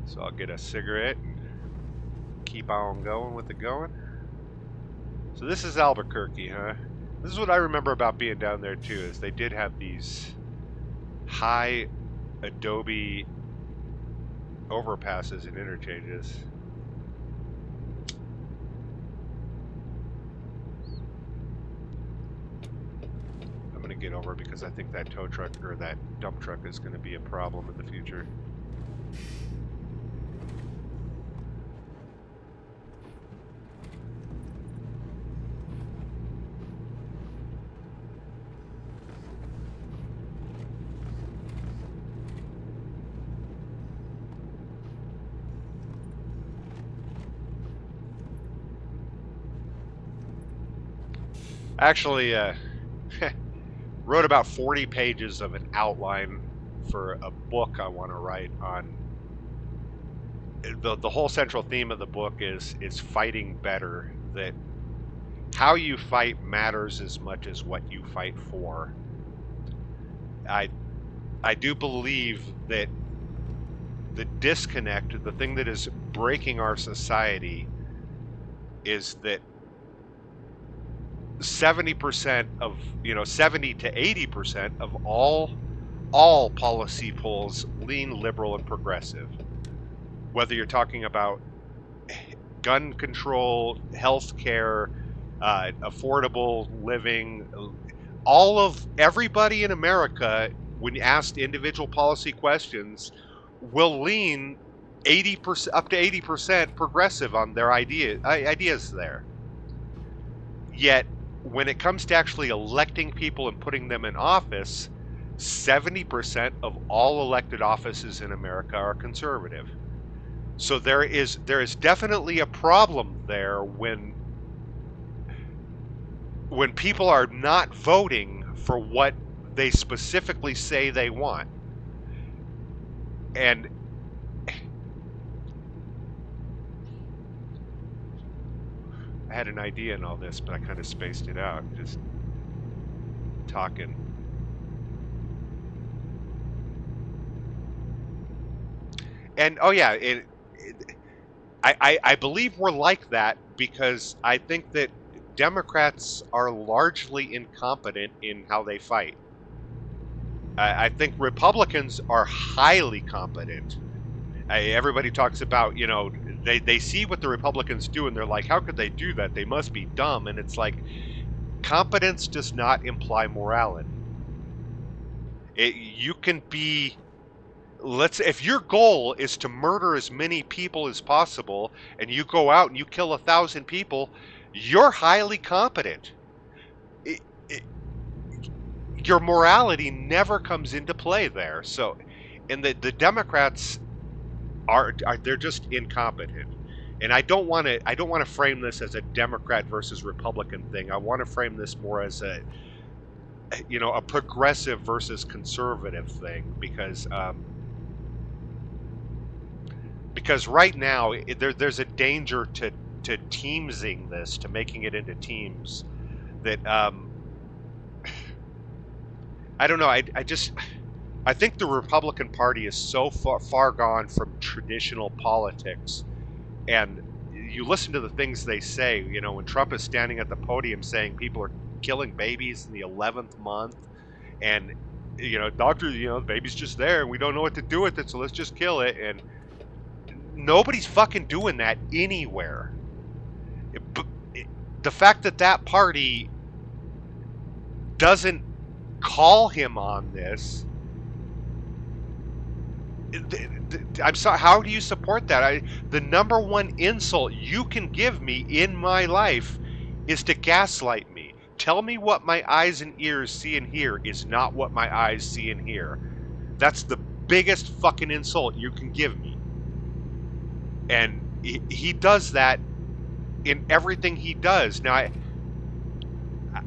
Speaker 1: So I'll get a cigarette and keep on going with the going. So this is Albuquerque, huh? This is what I remember about being down there too, is they did have these high adobe overpasses and interchanges. I'm gonna get over because I think that tow truck or that dump truck is gonna be a problem in the future. Actually, wrote about 40 pages of an outline for a book I want to write on. The whole central theme of the book is fighting better. That how you fight matters as much as what you fight for. I do believe that the disconnect, the thing that is breaking our society, is that 70% of 70 to 80% of all policy polls lean liberal and progressive. Whether you're talking about gun control, health care, affordable living, everybody in America, when asked individual policy questions, will lean 80% up to 80% progressive on their ideas there. Yet when it comes to actually electing people and putting them in office, 70% of all elected offices in America are conservative. So there is definitely a problem there when people are not voting for what they specifically say they want. And I had an idea in all this, but I kind of spaced it out, just talking. And oh yeah, I believe we're like that because I think that Democrats are largely incompetent in how they fight. I think Republicans are highly competent. Everybody talks about, they see what the Republicans do and they're like, how could they do that? They must be dumb. And it's like, competence does not imply morality. You can be, if your goal is to murder as many people as possible and you go out and you kill 1,000 people, you're highly competent. Your morality never comes into play there. So, and the Democrats are they're just incompetent. And I don't want to frame this as a Democrat versus Republican thing. I want to frame this more as a progressive versus conservative thing, because right now there's a danger to teamsing this, to making it into teams that I don't know. I think the Republican Party is so far gone from traditional politics. And you listen to the things they say, when Trump is standing at the podium saying people are killing babies in the 11th month, and, doctor, the baby's just there and we don't know what to do with it, so let's just kill it. And nobody's fucking doing that anywhere. The fact that party doesn't call him on this, I'm sorry, how do you support that? The number one insult you can give me in my life is to gaslight me. Tell me what my eyes and ears see and hear is not what my eyes see and hear. That's the biggest fucking insult you can give me. And he does that in everything he does. Now,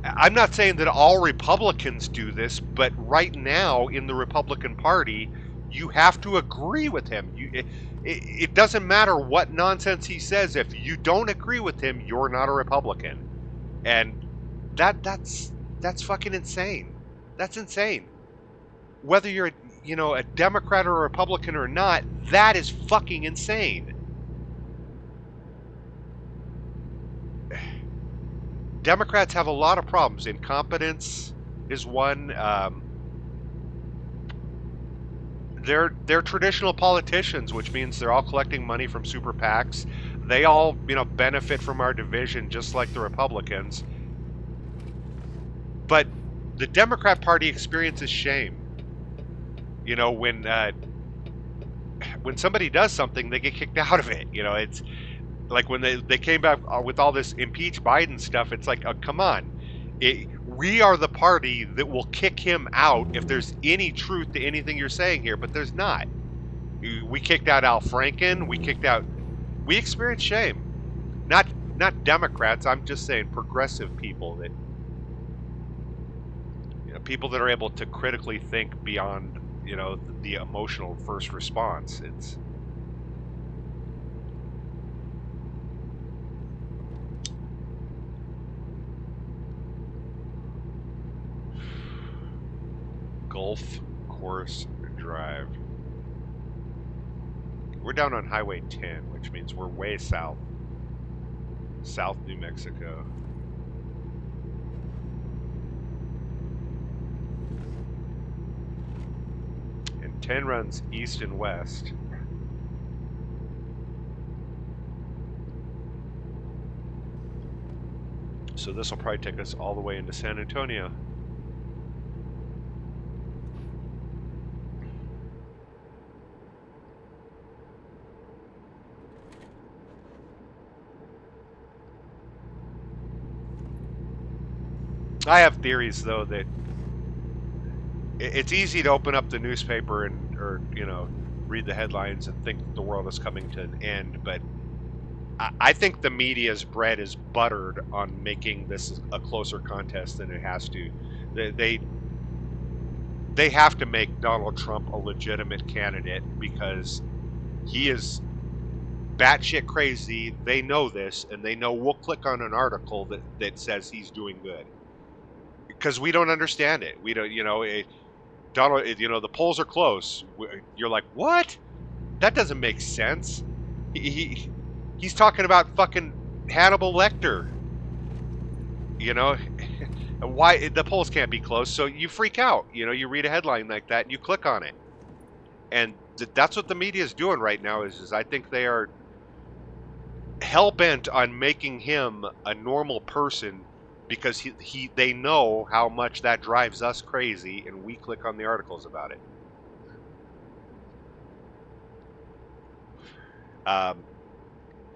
Speaker 1: I'm not saying that all Republicans do this, but right now in the Republican Party, You have to agree with him. It doesn't matter what nonsense he says. If you don't agree with him, you're not a Republican. And that's fucking insane. That's insane. Whether you're, a Democrat or a Republican or not, that is fucking insane. Democrats have a lot of problems. Incompetence is one. They're traditional politicians, which means they're all collecting money from super PACs. They all, benefit from our division just like the Republicans. But the Democrat Party experiences shame. When somebody does something, they get kicked out of it. It's like when they came back with all this impeach Biden stuff. It's like, come on. We are the party that will kick him out if there's any truth to anything you're saying here, but there's not. We kicked out Al Franken. We experienced shame. Not Democrats. I'm just saying progressive people that, people that are able to critically think beyond, the emotional first response. It's Gulf Course Drive. We're down on Highway 10, which means we're way south. South New Mexico. And 10 runs east and west. So this will probably take us all the way into San Antonio. I have theories, though, that it's easy to open up the newspaper or read the headlines and think the world is coming to an end, but I think the media's bread is buttered on making this a closer contest than it has to. They have to make Donald Trump a legitimate candidate because he is batshit crazy. They know this, and they know we'll click on an article that says he's doing good because we don't understand it. We don't, Donald, the polls are close. You're like, what? That doesn't make sense. He's talking about fucking Hannibal Lecter. Why the polls can't be close? So you freak out. You read a headline like that and you click on it, and that's what the media is doing right now. Is I think they are hell bent on making him a normal person because they know how much that drives us crazy, and we click on the articles about it.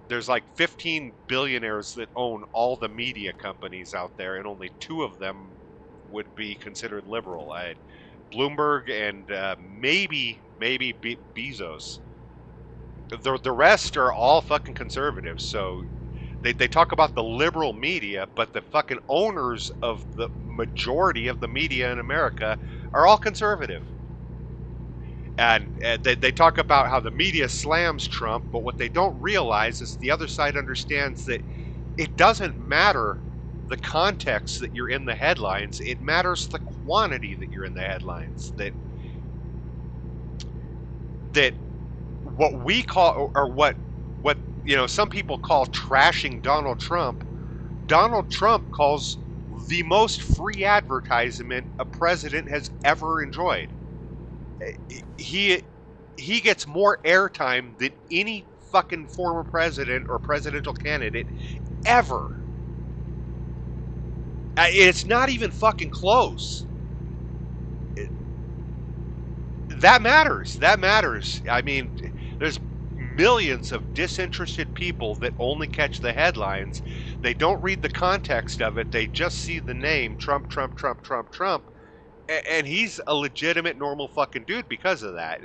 Speaker 1: There's like 15 billionaires that own all the media companies out there, and only 2 of them would be considered liberal. Bloomberg and maybe Bezos. The rest are all fucking conservatives. So they talk about the liberal media, but the fucking owners of the majority of the media in America are all conservative. And they talk about how the media slams Trump, but what they don't realize is the other side understands that it doesn't matter the context that you're in the headlines. It matters the quantity that you're in the headlines. That what we call, or what some people call trashing Donald Trump calls the most free advertisement a president has ever enjoyed. He gets more airtime than any fucking former president or presidential candidate ever. It's not even fucking close. That matters. I mean, there's millions of disinterested people that only catch the headlines. They don't read the context of it. They just see the name Trump, Trump, Trump, Trump, Trump. And he's a legitimate, normal fucking dude because of that.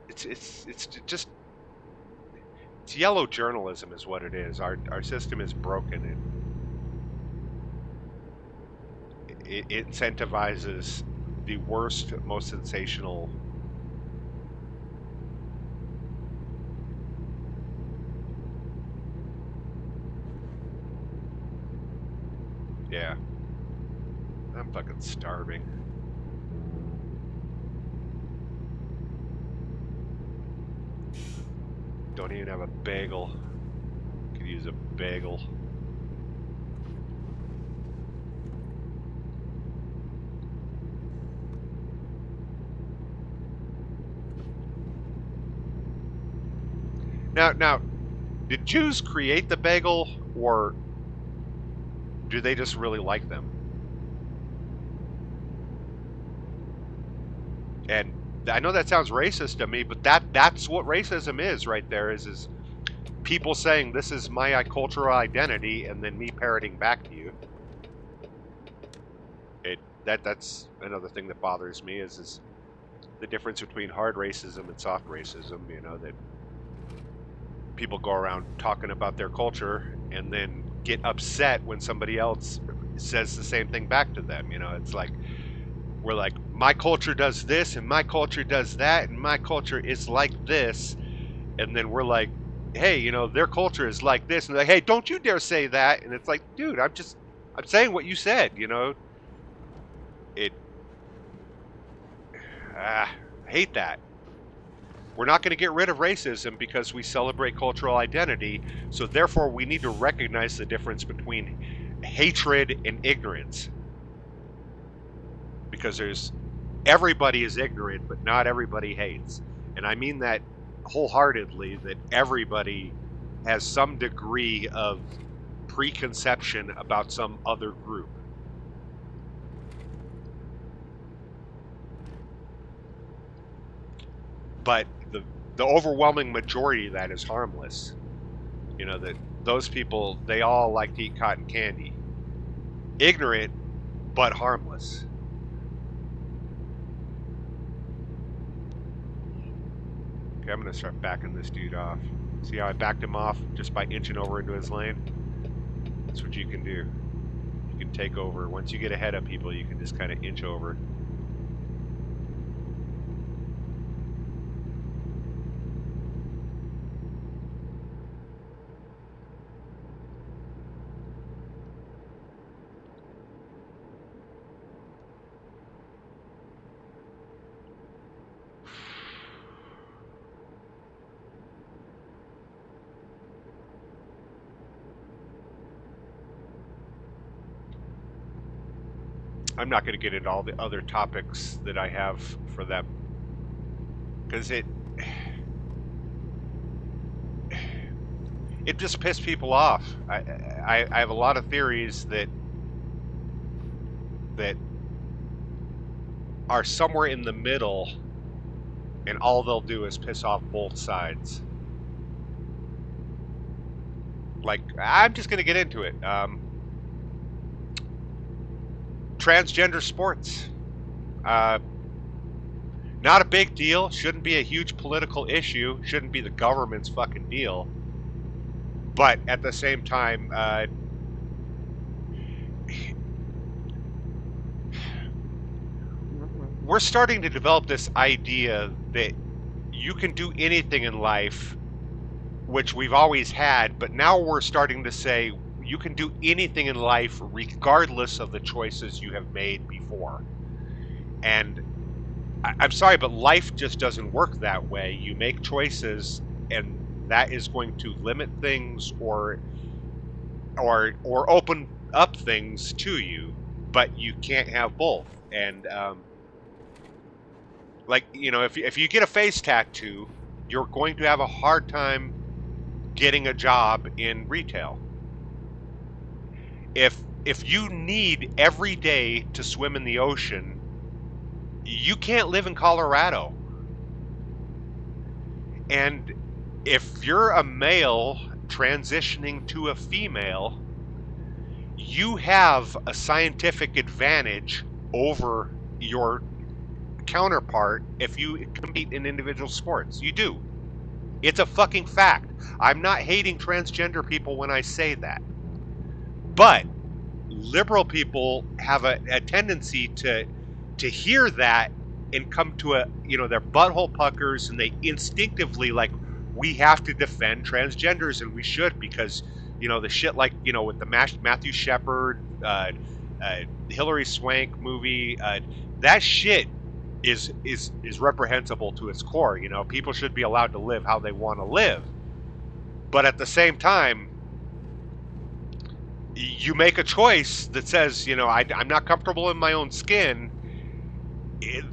Speaker 1: It's just, it's yellow journalism is what it is. Our system is broken, and it incentivizes the worst, most sensational. Yeah, I'm fucking starving. Don't even have a bagel. Could use a bagel. Now, did Jews create the bagel, or do they just really like them? And I know that sounds racist to me, but that's what racism is right there. Is people saying this is my cultural identity, and then me parroting back to you. That's another thing that bothers me is the difference between hard racism and soft racism. You know, that people go around talking about their culture and then get upset when somebody else says the same thing back to them. You know, it's like we're like, my culture does this and my culture does that and my culture is like this, and then we're like, hey, you know, their culture is like this, and they're like, hey, don't you dare say that. And it's like, dude, I'm saying what you said. You know, it I hate that. We're not going to get rid of racism because we celebrate cultural identity. So therefore, we need to recognize the difference between hatred and ignorance. Because everybody is ignorant, but not everybody hates. And I mean that wholeheartedly, that everybody has some degree of preconception about some other group. But the overwhelming majority of that is harmless. You know, that those people, they all like to eat cotton candy. Ignorant, but harmless. Okay, I'm going to start backing this dude off. See how I backed him off just by inching over into his lane? That's what you can do. You can take over. Once you get ahead of people, you can just kind of inch over. I'm not going to get into all the other topics that I have for them, because it just pissed people off. I have a lot of theories that are somewhere in the middle, and all they'll do is piss off both sides. Like, I'm just going to get into it. Transgender sports. Not a big deal. Shouldn't be a huge political issue. Shouldn't be the government's fucking deal. But at the same time, we're starting to develop this idea that you can do anything in life, which we've always had, but now we're starting to say you can do anything in life regardless of the choices you have made before. And I'm sorry, but life just doesn't work that way. You make choices, and that is going to limit things or open up things to you, but you can't have both. And like, you know, if you get a face tattoo, you're going to have a hard time getting a job in retail. If you need every day to swim in the ocean, you can't live in Colorado. And if you're a male transitioning to a female, you have a scientific advantage over your counterpart if you compete in individual sports. You do. It's a fucking fact. I'm not hating transgender people when I say that. But liberal people have a tendency to hear that and come to their butthole puckers, and they instinctively, like, we have to defend transgenders, and we should, because the shit, like, with the Matthew Shepard, Hilary Swank movie, that shit is reprehensible to its core. People should be allowed to live how they want to live, but at the same time, you make a choice that says, I'm not comfortable in my own skin.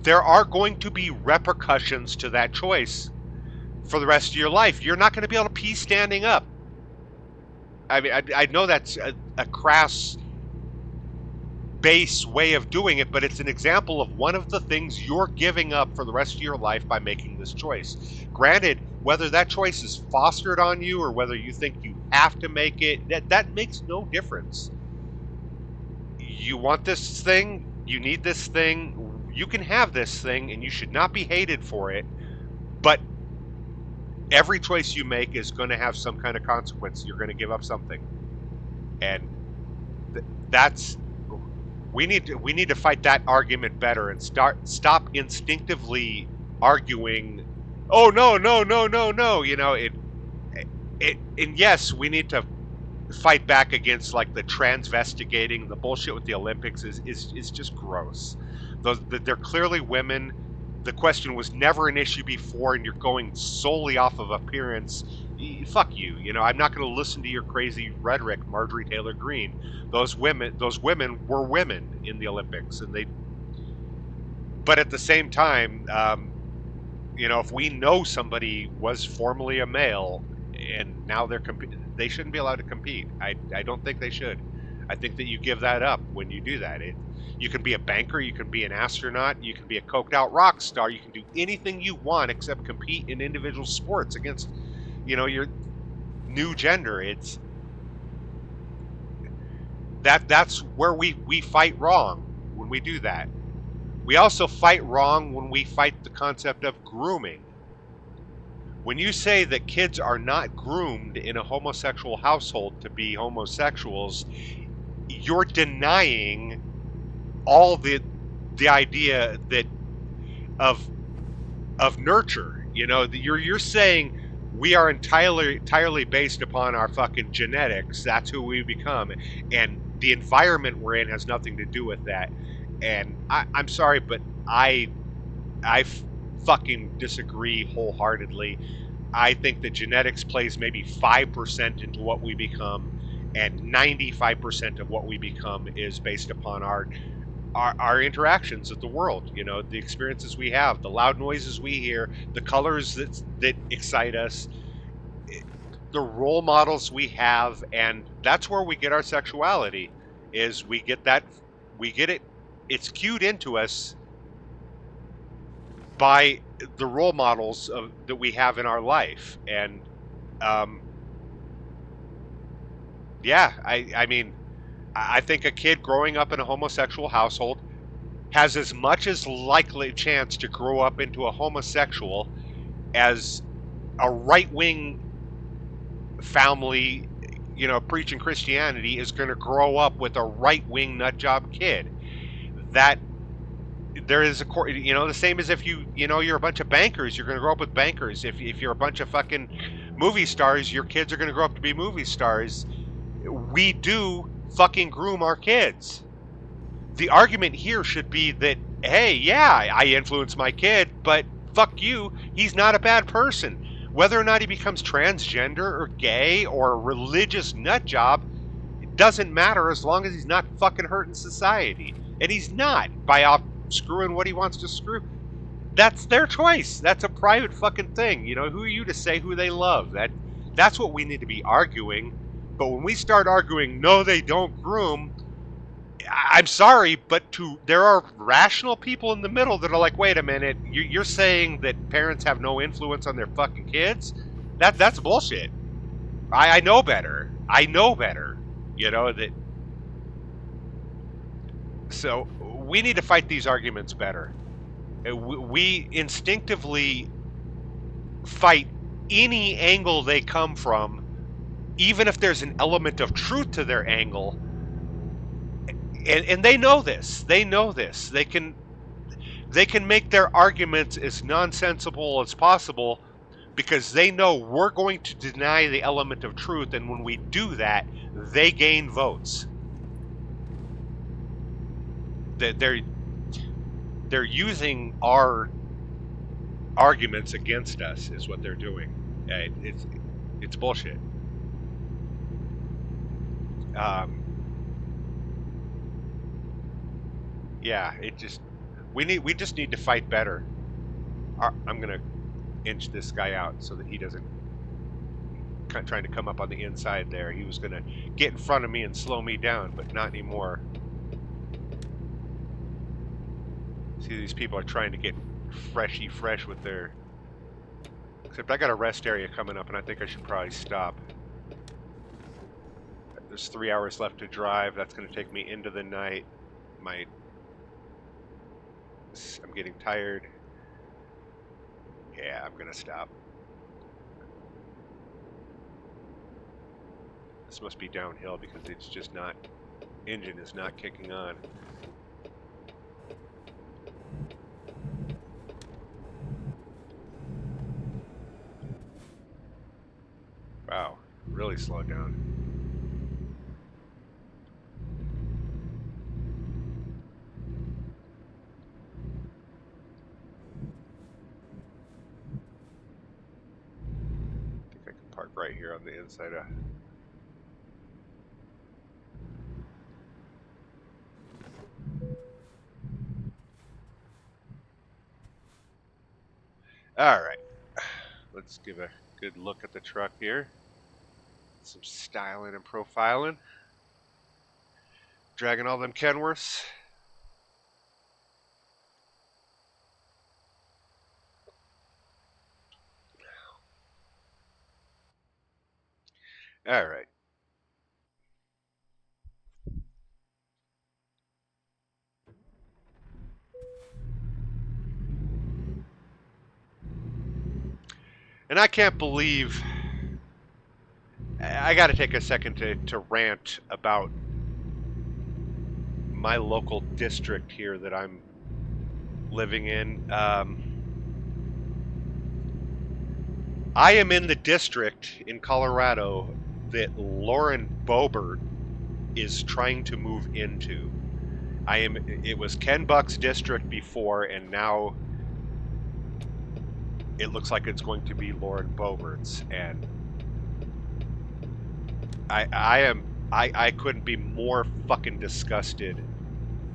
Speaker 1: There are going to be repercussions to that choice for the rest of your life. You're not going to be able to pee standing up. I mean, I know that's a crass base way of doing it, but it's an example of one of the things you're giving up for the rest of your life by making this choice. Granted, whether that choice is fostered on you or whether you think you have to make it, that makes no difference. You want this thing, you need this thing, you can have this thing, and you should not be hated for it, but every choice you make is going to have some kind of consequence. You're going to give up something, and that's we need to fight that argument better and stop instinctively arguing. Oh, no, no, no, no, no. And yes, we need to fight back against, like, the transvestigating. The bullshit with the Olympics is just gross. They're clearly women. The question was never an issue before, and you're going solely off of appearance. Fuck you. I'm not going to listen to your crazy rhetoric, Marjorie Taylor Greene. Those women were women in the Olympics, and but at the same time, if we know somebody was formerly a male and now they shouldn't be allowed to compete. I don't think they should. I think that you give that up when you do that. You can be a banker, you can be an astronaut, you can be a coked out rock star, you can do anything you want except compete in individual sports against, your new gender. That's where we fight wrong when we do that. We also fight wrong when we fight the concept of grooming. When you say that kids are not groomed in a homosexual household to be homosexuals, you're denying all the idea that of nurture. You're saying we are entirely based upon our fucking genetics. That's who we become, and the environment we're in has nothing to do with that. And I'm sorry, but I fucking disagree wholeheartedly. I think that genetics plays maybe 5% into what we become, and 95% of what we become is based upon our interactions with the world. The experiences we have, the loud noises we hear, the colors that excite us, the role models we have, and that's where we get our sexuality. Is we get it. It's cued into us by the role models that we have in our life. And I mean, I think a kid growing up in a homosexual household has as much as likely chance to grow up into a homosexual as a right-wing family, preaching Christianity, is going to grow up with a right-wing nutjob kid. That there is the same as if you're a bunch of bankers, you're going to grow up with bankers. If you're a bunch of fucking movie stars, your kids are going to grow up to be movie stars. We do fucking groom our kids. The argument here should be that, hey, yeah, I influence my kid, but fuck you, he's not a bad person. Whether or not he becomes transgender or gay or a religious nutjob, it doesn't matter as long as he's not fucking hurting society. And he's not, by screwing what he wants to screw. That's their choice. That's a private fucking thing. Who are you to say who they love? That's what we need to be arguing. But when we start arguing, no, they don't groom, I'm sorry, but there are rational people in the middle that are like, wait a minute, you're saying that parents have no influence on their fucking kids? That's bullshit. I know better. I know better. That. So we need to fight these arguments better. We instinctively fight any angle they come from, even if there's an element of truth to their angle. And they know this. They know this. They can make their arguments as nonsensical as possible because they know we're going to deny the element of truth, and when we do that, they gain votes. They're using our arguments against us, is what they're doing. It's bullshit. Yeah, we just need to fight better. I'm gonna inch this guy out so that he doesn't trying to come up on the inside there. He was gonna get in front of me and slow me down, but not anymore. See, these people are trying to get fresh with their. Except I got a rest area coming up, and I think I should probably stop. There's 3 hours left to drive. That's going to take me into the night. I'm getting tired. Yeah, I'm going to stop. This must be downhill because it's just not. Engine is not kicking on. Wow, really slowed down. I think I can park right here on the inside of. All right, let's give a good look at the truck here. Some styling and profiling. Dragging all them Kenworths. All right. And I can't believe. I got to take a second to rant about my local district here that I'm living in. I am in the district in Colorado that Lauren Boebert is trying to move into. It was Ken Buck's district before, and now it looks like it's going to be Lauren Boebert's, and I couldn't be more fucking disgusted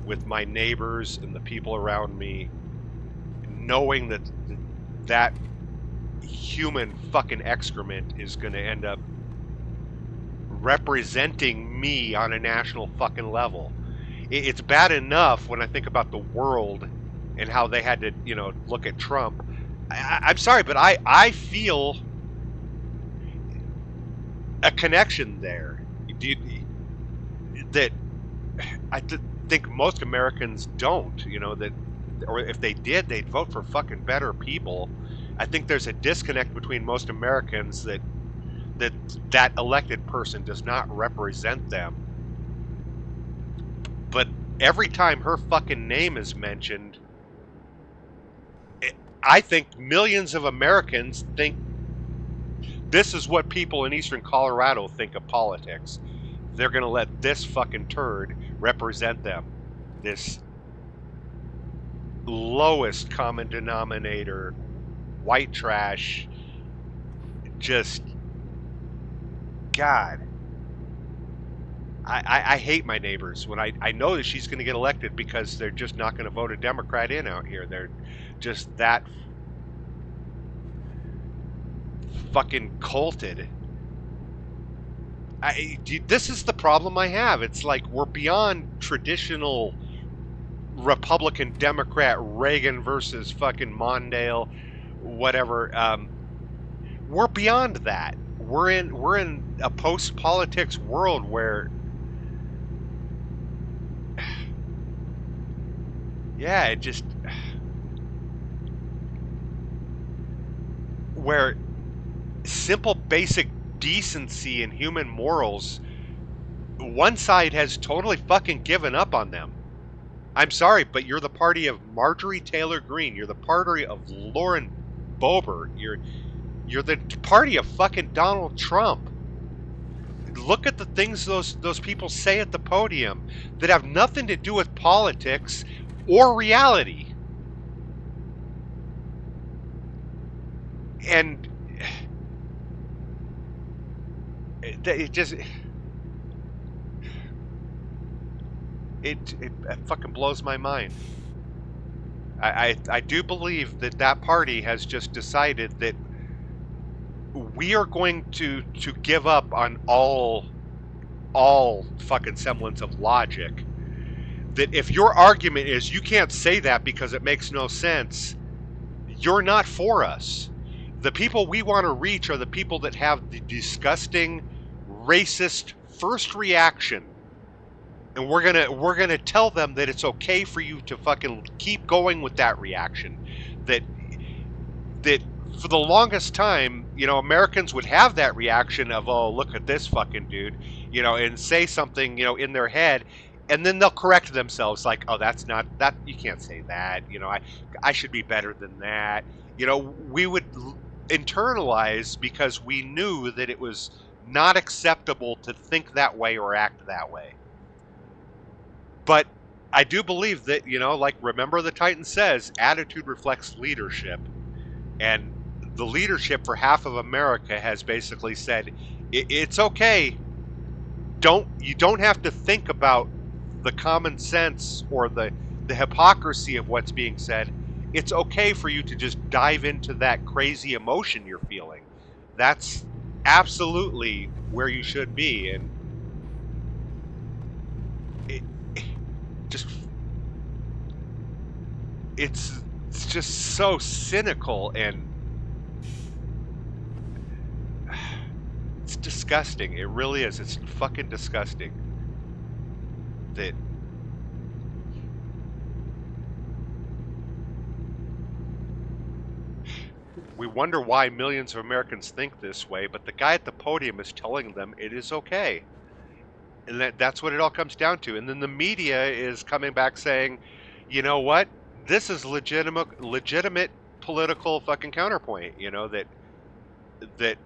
Speaker 1: with my neighbors and the people around me, knowing that human fucking excrement is going to end up representing me on a national fucking level. It's bad enough when I think about the world and how they had to, look at Trump. I'm sorry, but I feel a connection there that I think most Americans don't. Or if they did, they'd vote for fucking better people. I think there's a disconnect between most Americans that elected person does not represent them. But every time her fucking name is mentioned, I think millions of Americans think this is what people in eastern Colorado think of politics. They're going to let this fucking turd represent them. This lowest common denominator, white trash, just, God. I hate my neighbors when I know that she's going to get elected because they're just not going to vote a Democrat in out here. They're just that fucking colted. This is the problem I have. It's like we're beyond traditional Republican Democrat Reagan versus fucking Mondale, whatever. We're beyond that. We're in a post politics world where, yeah, it just where simple basic decency and human morals one side has totally fucking given up on them. I'm sorry, but you're the party of Marjorie Taylor Greene. You're the party of Lauren Boebert. You're the party of fucking Donald Trump. Look at the things those people say at the podium that have nothing to do with politics or reality. And it just it fucking blows my mind. I do believe that party has just decided that we are going to give up on all fucking semblance of logic. That if your argument is you can't say that because it makes no sense, you're not for us. The people we want to reach are the people that have the disgusting, racist first reaction. And we're gonna tell them that it's okay for you to fucking keep going with that reaction. That for the longest time, Americans would have that reaction of, oh, look at this fucking dude, and say something, in their head, and then they'll correct themselves like, oh, that's not that, you can't say that, I should be better than that. We would internalize because we knew that it was not acceptable to think that way or act that way. But I do believe that, like Remember the Titan says, attitude reflects leadership. And the leadership for half of America has basically said, it's okay. You don't have to think about the common sense or the hypocrisy of what's being said. It's okay for you to just dive into that crazy emotion you're feeling. That's absolutely where you should be. And it just, it's just so cynical, and it's disgusting. It really is. It's fucking disgusting that we wonder why millions of Americans think this way, but the guy at the podium is telling them it is okay. And that's what it all comes down to. And then the media is coming back saying, you know what? This is legitimate political fucking counterpoint, that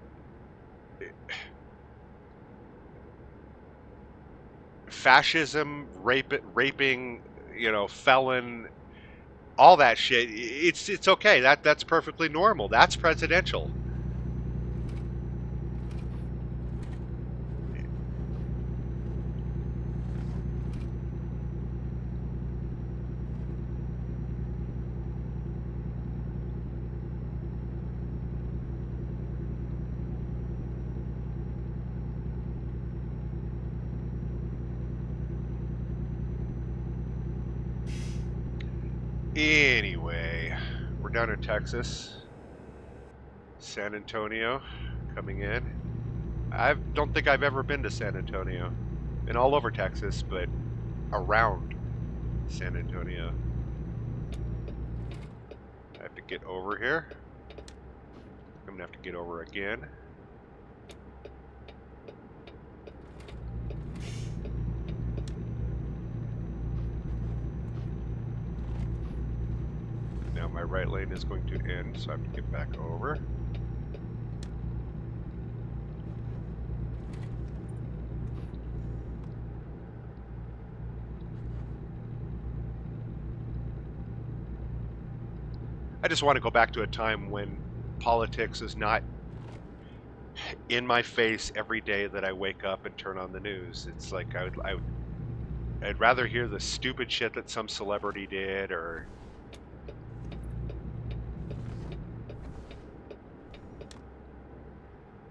Speaker 1: fascism, raping, felon, all that shit, it's okay. That's perfectly normal. That's presidential. Anyway, we're down in Texas, San Antonio, coming in. I don't think I've ever been to San Antonio. Been all over Texas, but around San Antonio. I have to get over here. I'm gonna have to get over again. Now my right lane is going to end, so I have to get back over. I just want to go back to a time when politics is not in my face every day that I wake up and turn on the news. It's like I'd rather hear the stupid shit that some celebrity did, or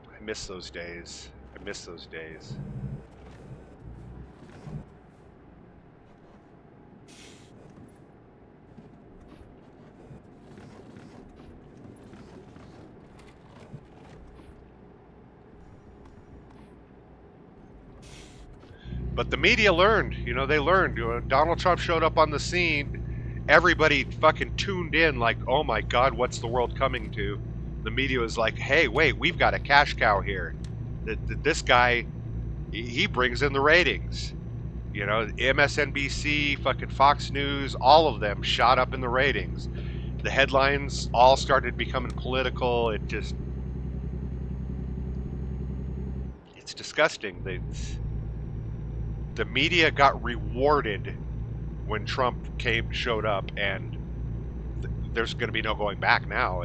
Speaker 1: I miss those days. I miss those days. But the media learned, they learned. Donald Trump showed up on the scene. Everybody fucking tuned in like, oh my God, what's the world coming to? The media was like, hey, wait, we've got a cash cow here. This guy he brings in the ratings. You know, MSNBC, fucking Fox News, all of them shot up in the ratings. The headlines all started becoming political. It's disgusting. The media got rewarded when Trump showed up, and there's going to be no going back now.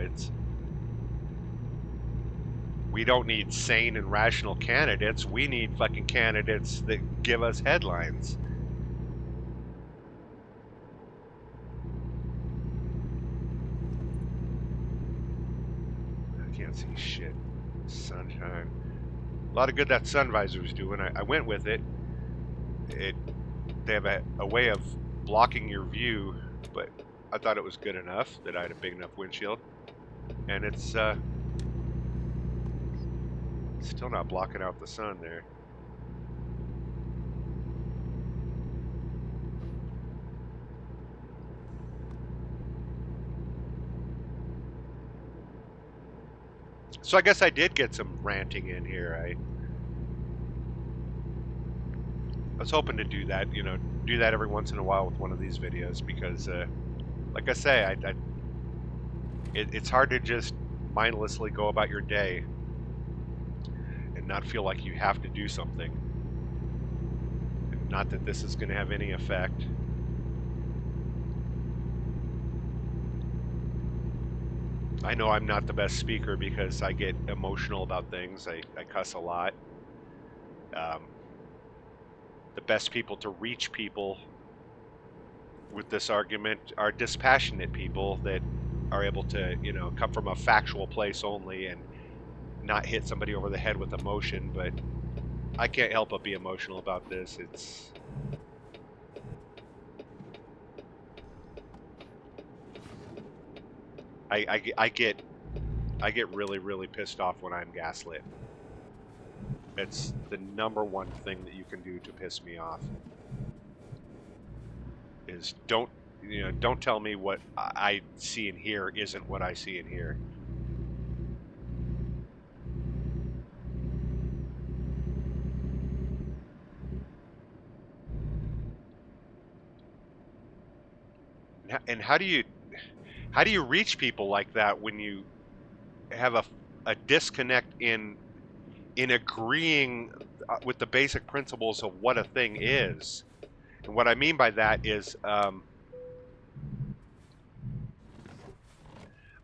Speaker 1: We don't need sane and rational candidates. We need fucking candidates that give us headlines. I can't see shit. Sunshine. A lot of good that sun visor was doing. I went with it. They have a way of blocking your view, but I thought it was good enough that I had a big enough windshield, and it's still not blocking out the sun there. So I guess I did get some ranting in here. I was hoping to do that, do that every once in a while with one of these videos because, like I say, it's hard to just mindlessly go about your day and not feel like you have to do something. Not that this is going to have any effect. I know I'm not the best speaker because I get emotional about things. I cuss a lot. The best people to reach people with this argument are dispassionate people that are able to, come from a factual place only and not hit somebody over the head with emotion. But I can't help but be emotional about this. I get really, really pissed off when I'm gaslit. It's the number one thing that you can do to piss me off. Is don't tell me what I see and hear isn't what I see and hear. And how do you reach people like that when you have a disconnect in agreeing with the basic principles of what a thing is? And what I mean by that is, I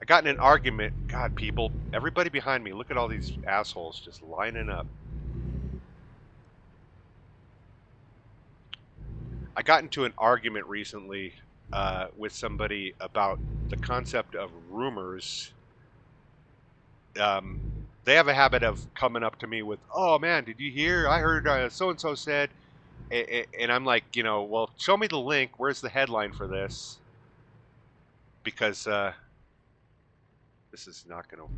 Speaker 1: got in an argument. God, people, everybody behind me, look at all these assholes just lining up. I got into an argument recently with somebody about the concept of rumors. They have a habit of coming up to me with, "Oh man, did you hear? I heard so and so said," and I'm like, well, show me the link. Where's the headline for this? Because this is not gonna.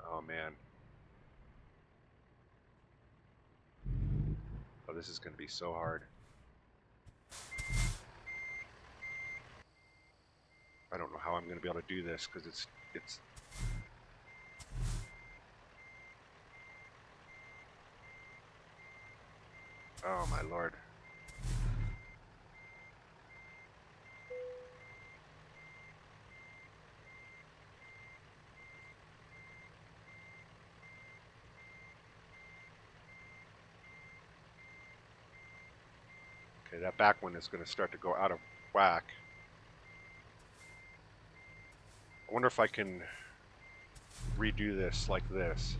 Speaker 1: Oh man. Oh, this is gonna be so hard. I don't know how I'm gonna be able to do this because it's. Oh my lord. Okay, that back one is going to start to go out of whack. I wonder if I can redo this like this.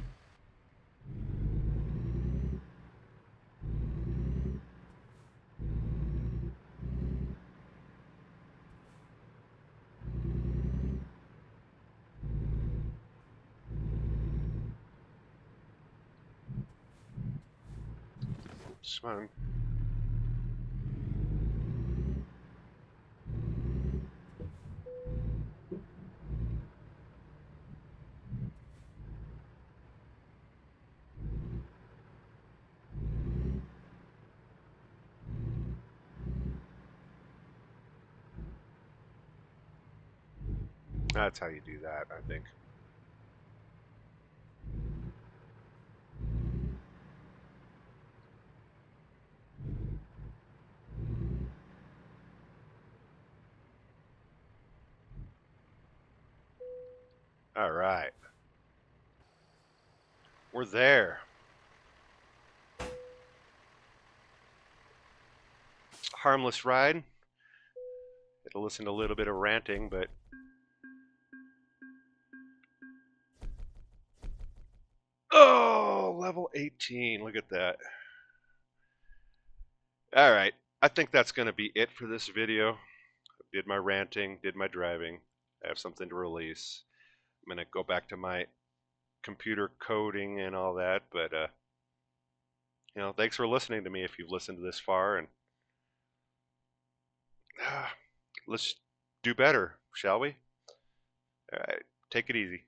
Speaker 1: Smart. That's how you do that, I think. All right. We're there. Harmless ride. Had to listen to a little bit of ranting, but oh, level 18. Look at that. All right. I think that's going to be it for this video. Did my ranting, did my driving. I have something to release. I'm going to go back to my computer coding and all that, but thanks for listening to me if you've listened to this far, and let's do better, shall we? All right. Take it easy.